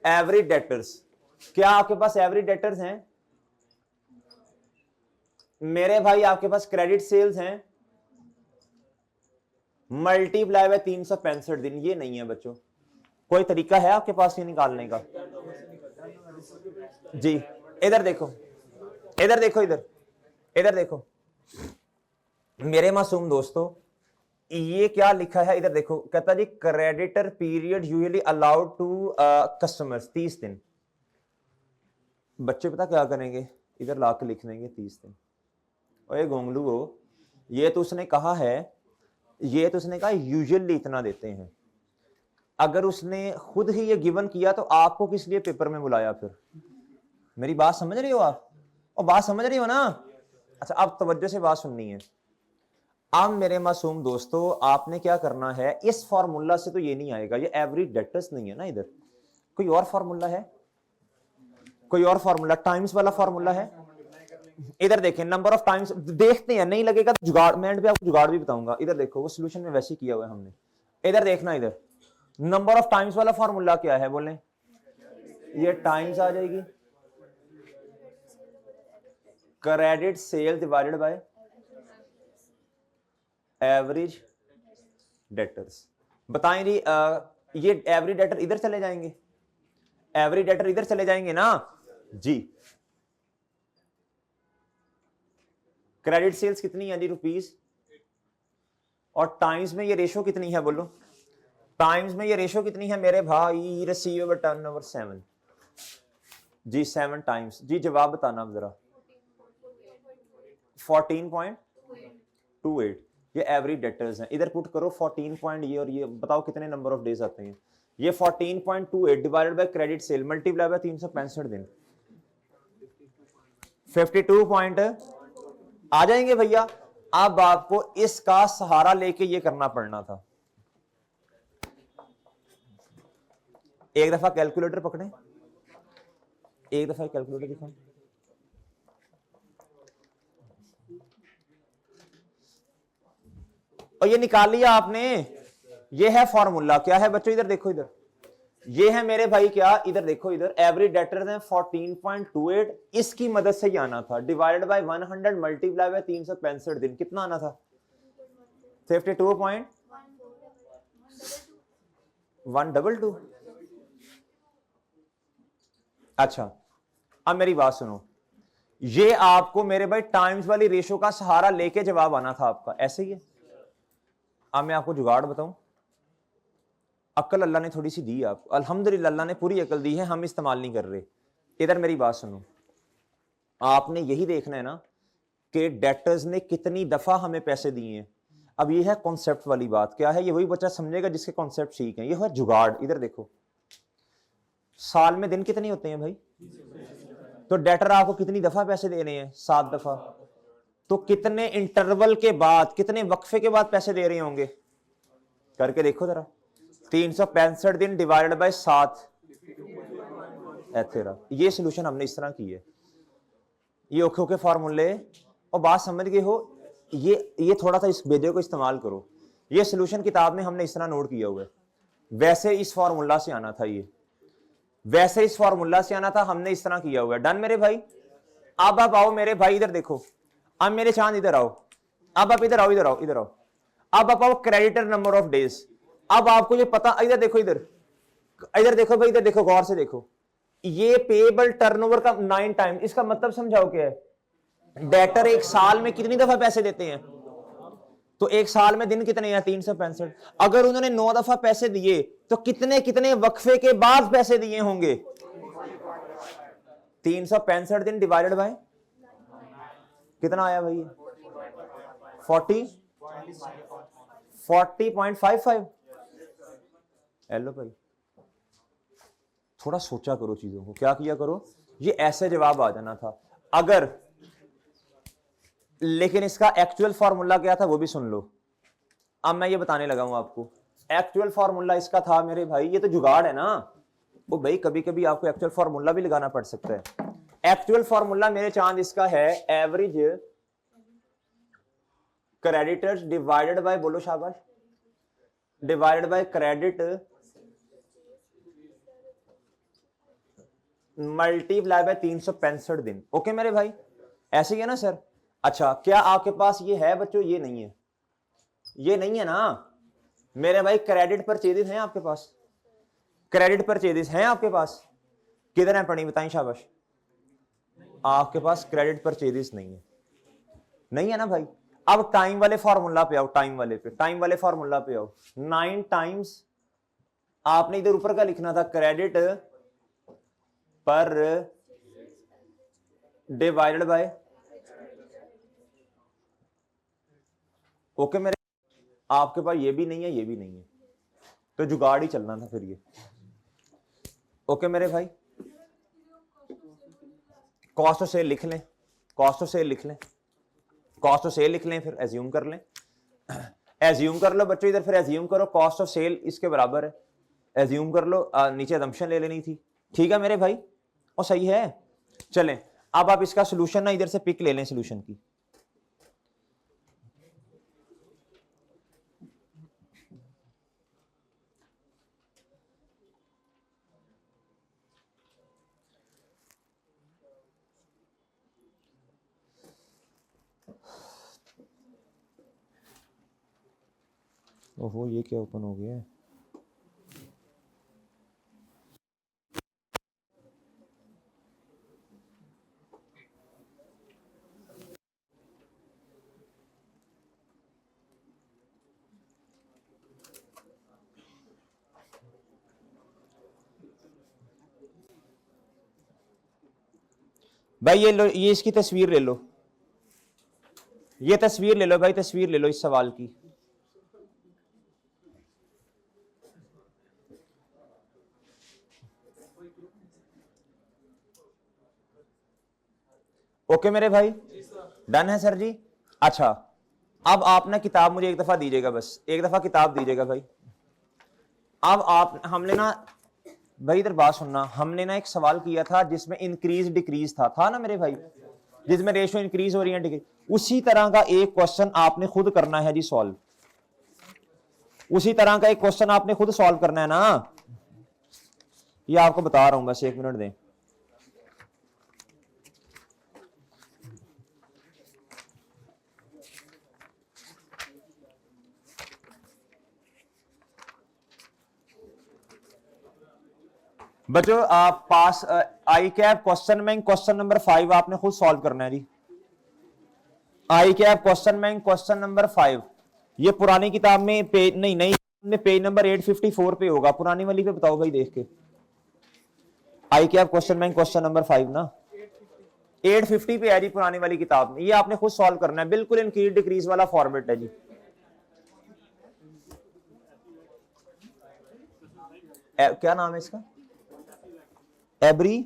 average debtors. क्या आपके पास एवरेज डेटर्स हैं मेरे भाई? आपके पास क्रेडिट सेल्स हैं मल्टीप्लाई बाय 365 दिन, ये नहीं है बच्चों। कोई तरीका है आपके पास ये निकालने का जी? इधर देखो, इधर देखो, इधर इधर देखो मेरे मासूम दोस्तों, ये क्या लिखा है इधर देखो। कहता जी creditor period usually allowed to customers 30 दिन। बच्चे पता क्या करेंगे? इधर ला के लिख देंगे 30 दिन। ओए गोंगलू हो, ये तो उसने कहा है ये तो उसने कहा यूजुअली इतना देते हैं। अगर उसने खुद ही ये गिवन किया तो आपको किस लिए पेपर में बुलाया फिर? मेरी बात समझ रही हो आप? और बात समझ रही हो ना? अच्छा, अब तवज्जो से बात सुननी है। अब मेरे मासूम दोस्तों, आपने क्या करना है, इस फॉर्मूला से तो ये नहीं आएगा, ये एवरेज डेटर्स नहीं है ना। इधर कोई और फॉर्मूला है? कोई और फॉर्मूला? टाइम्स वाला फॉर्मूला है? इधर देखें, नंबर ऑफ टाइम्स देखते हैं, नहीं लगेगा तो जुगाड़, मैं एंड पे आपको जुगाड़ भी बताऊंगा। इधर देखो, वो सोल्यूशन में वैसे ही किया हुआ है हमने। इधर देखना, इधर नंबर ऑफ टाइम्स वाला फॉर्मूला क्या है बोले? ये टाइम्स आ जाएगी credit sale divided by average debtors. बताएं जी, ये एवरेज डेटर इधर चले जाएंगे, एवरेज डेटर इधर चले जाएंगे ना जी। क्रेडिट सेल्स कितनी है जी? रुपीस। और टाइम्स में ये रेशो कितनी है बोलो? टाइम्स में ये रेशो कितनी है मेरे भाई? रिसीवेबल टर्नओवर 7 जी, 7 टाइम्स जी। जवाब बताना जरा। 14.28 ये एवरेज डेटर्स हैं। इधर पुट करो 14 ये और ये, बताओ कितने नंबर ऑफ डेज आते हैं? ये 14.28 divided by credit sale multiply by 365 दिन, 52 पॉइंट आ जाएंगे भैया। अब आपको इसका सहारा लेके ये करना पड़ना था। एक दफा कैलकुलेटर पकड़े, एक दफा कैलकुलेटर दिखाओ। और ये निकाल लिया आपने, ये है फॉर्मूला। क्या है बच्चों? इधर देखो, इधर ये है मेरे भाई क्या? इधर देखो, इधर एवरेज डेटर्स हैं 14.28, इसकी मदद से ही आना था। डिवाइडेड बाय 100 मल्टीप्लाई बाय 365 दिन, कितना आना था? 52.122। अच्छा, अब मेरी बात सुनो, ये आपको मेरे भाई टाइम्स वाली रेशो का सहारा लेके जवाब आना था आपका, ऐसे ही है। अब मैं आपको जुगाड़ बताऊं, अक्ल अल्लाह ने थोड़ी सी दी आपको, अल्हम्दुलिल्लाह अल्लाह ने पूरी अक्ल दी है, हम इस्तेमाल नहीं कर रहे। इधर मेरी बात सुनो, आपने यही देखना है ना कि डेटर्स ने कितनी दफा हमें पैसे दिए हैं। अब ये है कॉन्सेप्ट वाली बात। क्या है ये? वही बच्चा समझेगा जिसके कॉन्सेप्ट ठीक है। ये है जुगाड़। इधर देखो, साल में दिन कितने होते हैं भाई? तो डेटर आपको कितनी दफा पैसे दे रहे हैं? 7 दफा। तो कितने इंटरवल के बाद, कितने वक्फे के बाद पैसे दे रहे होंगे? करके देखो जरा। 365 दिन डिवाइडेड बाय 7, ये सोल्यूशन हमने इस तरह की है। ये ओके ओके फॉर्मूले और बात समझ गए हो? ये थोड़ा सा इस बेजे को इस्तेमाल करो। ये सोल्यूशन किताब में हमने इस तरह नोट किया हुआ है। वैसे इस फॉर्मूला से आना था, ये वैसे इस फॉर्मूला से आना था, हमने इस तरह किया हुआ है। डन मेरे भाई? अब आप आओ मेरे भाई, इधर देखो। अब मेरे चांद इधर आओ। अब आप इधर आओ, इधर आओ, इधर आओ। अब आप आओ क्रेडिटर नंबर ऑफ डेज। अब आपको ये पता, इधर देखो, इधर इधर देखो भाई, इधर देखो, गौर से देखो। ये पेएबल टर्नओवर का 9 टाइम, इसका मतलब समझाओ क्या है? डेटर एक साल में कितनी दफा पैसे देते हैं? तो एक साल में दिन कितने हैं? 365। अगर उन्होंने 9 दफा पैसे दिए तो कितने कितने वक्फे के बाद पैसे दिए होंगे? 365 दिन डिवाइडेड बाय कितना आया भाई? 40.55। हेलो भाई, थोड़ा सोचा करो चीजों को। क्या किया करो? ये ऐसे जवाब आ जाना था अगर, लेकिन इसका एक्चुअल फॉर्मूला क्या था वो भी सुन लो। अब मैं ये बताने लगा हूं आपको। एक्चुअल फॉर्मूला इसका था मेरे भाई, ये तो जुगाड़ है ना वो भाई, कभी कभी आपको एक्चुअल फॉर्मूला भी लगाना पड़ सकता है। एक्चुअल फॉर्मूला मेरे चांद इसका है एवरेज क्रेडिटर्स डिवाइडेड बाय, बोलो शाबाश, divided by credit multiply by 365 दिन। ओके मेरे भाई, ऐसे ही है ना सर? अच्छा, क्या आपके पास ये है बच्चों? ये नहीं है, ये नहीं है ना मेरे भाई। क्रेडिट परचेजेस हैं आपके पास? क्रेडिट परचेजेस हैं आपके पास? किधर है पढ़ी, बताएं शाबाश। आपके पास क्रेडिट परचेजेस नहीं है, नहीं है ना भाई। अब टाइम वाले फॉर्मूला पे आओ, टाइम वाले फॉर्मूला पे आओ। 9 टाइम्स आपने इधर ऊपर का लिखना था, क्रेडिट पर डिवाइडेड बाय, ओके मेरे। आपके पास ये भी नहीं है, ये भी नहीं है, तो जुगाड़ ही चलना था फिर ये। ओके मेरे भाई, कॉस्ट ऑफ सेल लिख लें, कॉस्ट ऑफ सेल लिख लें, कॉस्ट ऑफ सेल लिख लें, फिर एज्यूम कर लें, एज्यूम कर लो बच्चों, इधर फिर एज्यूम करो कॉस्ट ऑफ सेल इसके बराबर है, एज्यूम कर लो, नीचे असम्पशन ले लेनी थी, ठीक है मेरे भाई, और सही है। चलें अब आप इसका सोल्यूशन ना इधर से पिक ले लें सोल्यूशन की। ओहो ये क्या ओपन हो गया है? भाई ये लो, ये इसकी तस्वीर ले लो, ये तस्वीर ले लो भाई, तस्वीर ले लो इस सवाल की। ओके मेरे भाई, डन है सर जी। अच्छा अब आप ना किताब मुझे एक दफा दीजिएगा, बस एक दफा किताब दीजिएगा भाई। अब आप हमने ना भाई इधर बात सुनना, हमने ना एक सवाल किया था जिसमें इंक्रीज डिक्रीज था ना मेरे भाई, जिसमें रेशियो इंक्रीज हो रही है डिक्रीज, उसी तरह का एक क्वेश्चन आपने खुद करना है जी सॉल्व, उसी तरह का एक क्वेश्चन आपने खुद सॉल्व करना है ना, ये आपको बता रहा हूं, बस एक मिनट दें। बच्चों आप पास ICAP question bank question number 5 आपने खुद सॉल्व करना है जी। ICAP question bank question number 5, ये पुरानी किताब में पेज नहीं नहीं में पेज नंबर 854 पे होगा, पुरानी वाली पे बताओ भाई देख के। ICAP question bank question number 5 ना 850 पे है जी पुरानी वाली किताब में, ये आपने खुद सॉल्व करना है, बिल्कुल इंक्रीज डिक्रीज वाला फॉर्मेट है जी। क्या नाम है इसका? एवरी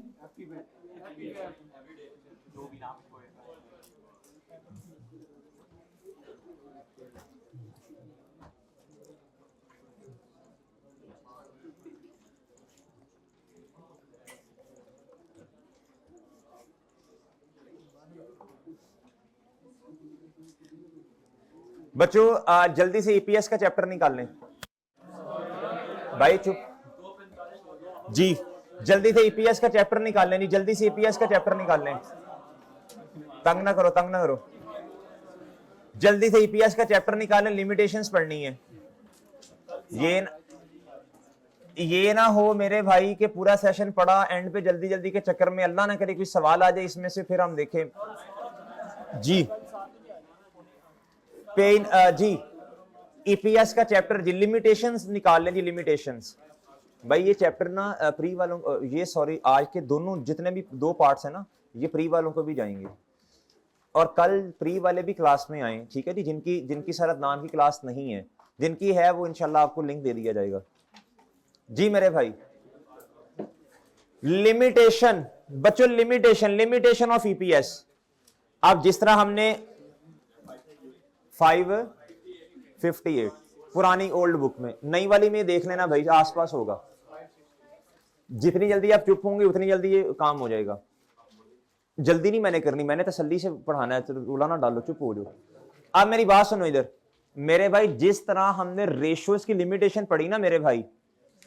बच्चों जल्दी से ईपीएस का चैप्टर निकाल लें भाई, चुप जी, जल्दी से ईपीएस का चैप्टर निकाल लें, जल्दी से ईपीएस का चैप्टर निकाल लें, तंग ना करो, तंग ना करो, जल्दी से ईपीएस का चैप्टर निकालें, लिमिटेशंस पढ़नी है। ये ना हो मेरे भाई के पूरा सेशन पढ़ा एंड पे जल्दी जल्दी के चक्कर में अल्लाह ना करे कोई सवाल आ जाए इसमें से, फिर हम देखें जी। पेन जी ईपीएस का चैप्टर जी, लिमिटेशंस निकाल लें जी, लिमिटेशंस। भाई ये चैप्टर ना प्री वालों ये सॉरी आज के दोनों जितने भी 2 पार्ट्स है ना, ये प्री वालों को भी जाएंगे, और कल प्री वाले भी क्लास में आए, ठीक है जी। जिनकी सर अदनान की क्लास नहीं है, जिनकी है वो इंशाल्लाह आपको लिंक दे दिया जाएगा जी मेरे भाई। लिमिटेशन बच्चों, लिमिटेशन ऑफ ईपीएस, अब जिस तरह हमने 558 पुरानी ओल्ड बुक में, नई वाली में देख लेना भाई, आसपास होगा, जितनी जल्दी आप चुप होंगे उतनी जल्दी ये काम हो जाएगा। जल्दी नहीं मैंने करनी, मैंने तसल्ली से पढ़ाना है, तो रोला ना डालो, चुप हो जाओ। अब मेरी बात सुनो इधर मेरे भाई, जिस तरह हमने रेशियोज की लिमिटेशन पढ़ी ना मेरे भाई,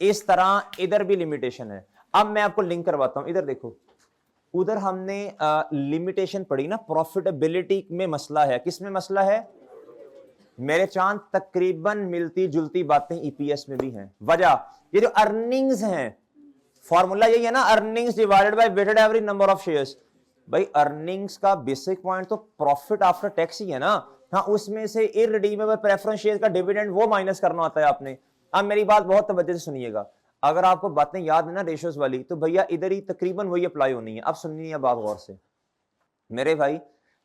इस तरह इधर भी लिमिटेशन है। अब मैं आपको लिंक करवाता हूं, इधर देखो, उधर हमने लिमिटेशन पढ़ी ना, प्रॉफिटेबिलिटी में मसला है, किस में मसला है मेरे चांद? तकरीबन मिलती जुलती बातें ईपीएस में भी हैं। वजह ये जो अर्निंग्स हैं, फॉर्मूला यही है ना, earnings divided by weighted average number of shares. भाई अर्निंग्स का बेसिक पॉइंट तो प्रॉफिट आफ्टर टैक्स ही है ना, हाँ उसमें से इररिडीमेबल प्रेफरेंस शेयर का डिविडेंड वो माइनस करना होता है आपने। अब मेरी बात बहुत तवज्जो से सुनिएगा, अगर आपको बातें याद है ना रेशियोज वाली, तो भैया इधर ही तकरीबन वही अप्लाई होनी है। अब सुनिए बात गौर से मेरे भाई,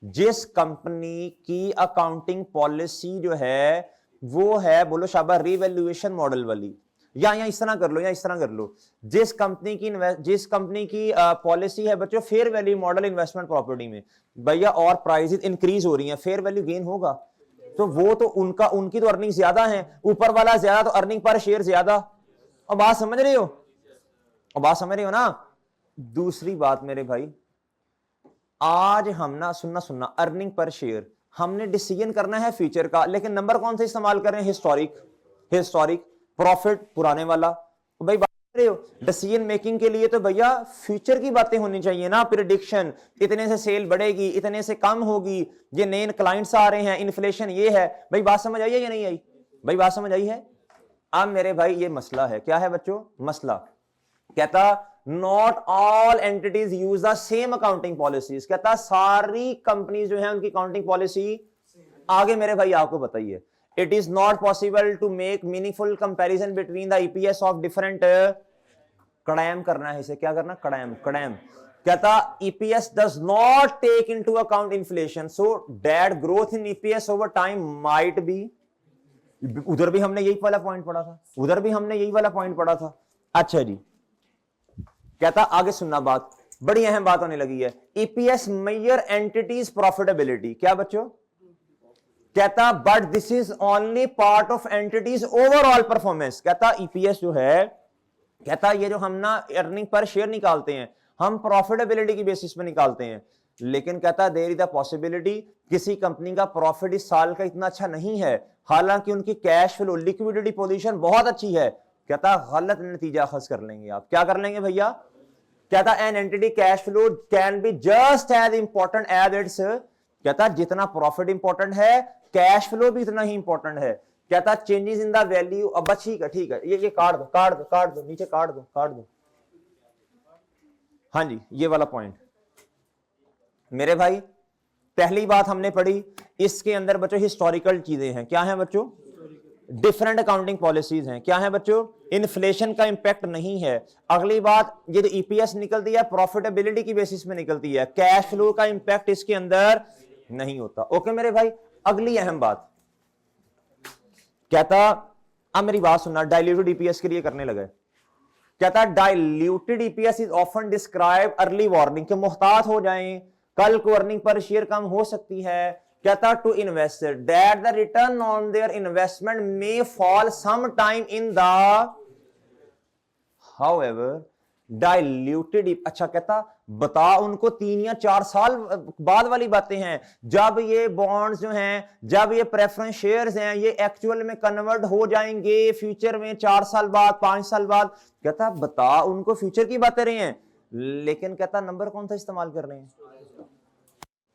जिस कंपनी की अकाउंटिंग पॉलिसी जो है वो है, बोलो शाबाश, रीवैल्यूएशन मॉडल वाली। या इस तरह कर लो, या इस तरह कर लो, जिस कंपनी की पॉलिसी है बच्चों fair value model investment property में, भैया और प्राइसेस इंक्रीज हो रही हैं, फेयर वैल्यू गेन होगा, तो वो तो उनकी तो अर्निंग ज्यादा है, ऊपर वाला ज्यादा तो अर्निंग पर शेयर ज्यादा। और बात समझ रहे हो, और बात समझ रहे हो ना। दूसरी बात मेरे भाई, आज हम ना सुनना अर्निंग पर शेयर हमने डिसीजन करना है फ्यूचर का, लेकिन नंबर कौन सा इस्तेमाल कर रहे हैं, हिस्टोरिक प्रॉफिट पुराने वाला। तो भाई बात कर रहे हो डिसीजन मेकिंग के लिए, तो भैया फ्यूचर की बातें होनी चाहिए ना, प्रिडिक्शन, इतने से सेल बढ़ेगी, इतने से कम होगी, ये नए क्लाइंट्स आ रहे हैं, इन्फ्लेशन ये है। भाई बात समझ आई है या नहीं आई, भाई बात समझ आई है। अब मेरे भाई ये मसला है, क्या है बच्चों मसला, कहता not all entities use the same accounting policies, कहता सारी कंपनी जो है उनकी अकाउंटिंग पॉलिसी आगे मेरे भाई आपको बताइए। It is not possible to make meaningful comparison between the EPS of different, कड़ैम करना है इसे, क्या करना, कड़ैम। कहता EPS does not take into account inflation, so that growth in EPS over time might be, उधर भी हमने यही वाला पॉइंट पढ़ा था, अच्छा जी। कहता आगे सुनना, बात बड़ी अहम बात होने लगी है, ईपीएस मेजर एंटिटीज प्रॉफिटेबिलिटी, क्या बच्चों, कहता but this is only part of entities overall performance. कहता ईपीएस जो है, कहता ये जो हम ना अर्निंग पर शेयर निकालते हैं, हम प्रॉफिटेबिलिटी की बेसिस पे निकालते हैं, लेकिन कहता देयर इज द पॉसिबिलिटी किसी कंपनी का प्रॉफिट इस साल का इतना अच्छा नहीं है, हालांकि उनकी कैश फ्लो लिक्विडिटी पोजीशन बहुत अच्छी है, कहता गलत नतीजा अखज कर लेंगे आप, क्या कर लेंगे भैया, कहता an entity cash flow can be just as important as its, कहता जितना प्रॉफिट इंपॉर्टेंट है कैश फ्लो भी इतना ही इंपॉर्टेंट है, कहता चेंजेस इन द वैल्यू। अब ठीक है, ये काट दो नीचे, काट दो। हाँ जी, ये वाला पॉइंट मेरे भाई, पहली बात हमने पढ़ी, इसके अंदर बच्चों हिस्टोरिकल चीजें हैं, क्या है बच्चों, डिफरेंट अकाउंटिंग पॉलिसीज हैं, क्या है बच्चों, इन्फ्लेशन का इंपैक्ट नहीं है। अगली बात, ये जो ईपीएस निकलती है प्रॉफिटेबिलिटी की बेसिस में निकलती है, कैश फ्लो का इंपैक्ट इसके अंदर नहीं होता। ओके मेरे भाई, अगली अहम बात, कहता अब मेरी बात सुनना, डाइल्यूटेड ईपीएस के लिए करने लगे, कहता diluted EPS is often describe early warning, के मुहतात हो जाएं, कल को अर्निंग पर शेयर कम हो सकती है, कहता to investor that the return on their investment may fall some time in the, however diluted, अच्छा कहता बता उनको 3 या 4 साल बाद वाली बातें हैं, जब ये बॉन्ड्स जो हैं, जब ये प्रेफरेंस शेयर्स हैं, ये एक्चुअल में कन्वर्ट हो जाएंगे फ्यूचर में 4 साल बाद, 5 साल बाद, कहता बता उनको फ्यूचर की बातें रही हैं, लेकिन कहता नंबर कौन सा इस्तेमाल कर रहे हैं,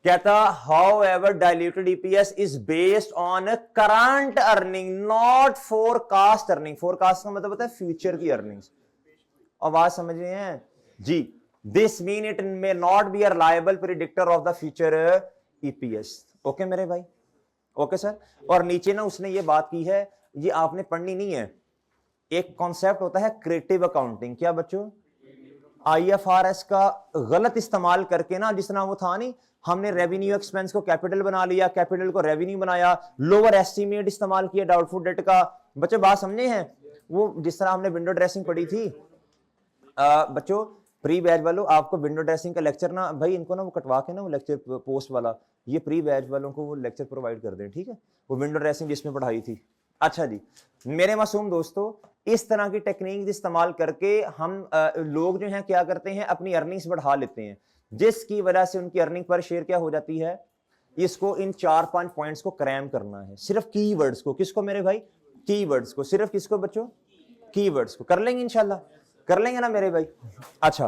कहता however diluted EPS is based on current earning not forecast earning, forecast का मतलब होता है फ्यूचर की अर्निंग्स, आवाज समझ रहे हैं जी, this mean it may not be a reliable predictor of the future EPS. Okay मेरे भाई, ओके सर। और नीचे ना उसने ये बात की है, ये आपने पढ़नी नहीं है, एक कॉन्सेप्ट होता है क्रिएटिव अकाउंटिंग, क्या बच्चों, आईएफआरएस का गलत इस्तेमाल करके ना, जिस तरह वो था नहीं, हमने रेवेन्यू एक्सपेंस को कैपिटल बना लिया, कैपिटल को रेवेन्यू बनाया, लोअर एस्टीमेट इस्तेमाल किया डाउटफुल डेट का, बच्चों बात समझे हैं, वो जिस तरह हमने विंडो ड्रेसिंग पढ़ी थी, बच्चों प्री बैच वालों आपको विंडो ड्रेसिंग का लेक्चर ना भाई, इनको ना वो कटवा के ना वो लेक्चर पोस्ट वाला, ये प्री बैच वालों को वो लेक्चर प्रोवाइड कर दें, ठीक है, वो विंडो ड्रेसिंग जिसमें पढ़ाई थी। अच्छा जी मेरे मासूम दोस्तों, इस तरह की टेक्निक इस्तेमाल करके हम लोग जो हैं क्या करते हैं, अपनी अर्निंग्स बढ़ा लेते हैं, जिसकी वजह से उनकी अर्निंग पर शेयर क्या हो जाती है। इसको इन 4-5 पॉइंट्स को क्रैम करना है, सिर्फ कीवर्ड्स को, किसको मेरे भाई, कीवर्ड्स को, सिर्फ किसको बच्चों, कीवर्ड्स को, कर लेंगे इंशाल्लाह, कर लेंगे ना मेरे भाई। अच्छा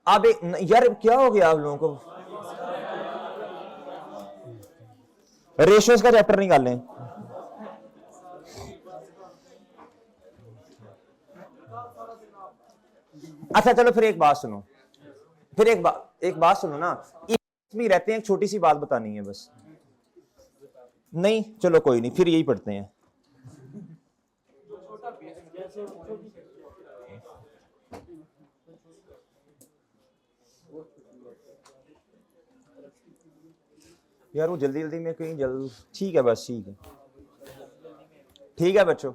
अब यार क्या हो गया आप लोगों को, रेशियोज का चैप्टर निकाल लें। अच्छा चलो फिर एक बात सुनो, फिर एक बात सुनो ना, इसमें रहते हैं, एक छोटी सी बात बतानी है बस, नहीं चलो कोई नहीं, फिर यही पढ़ते हैं। यार वो जल्दी जल्दी में कहीं ठीक है बस, ठीक है ठीक है बच्चों,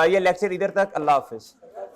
ये लेक्चर इधर तक। अल्लाह हाफिज।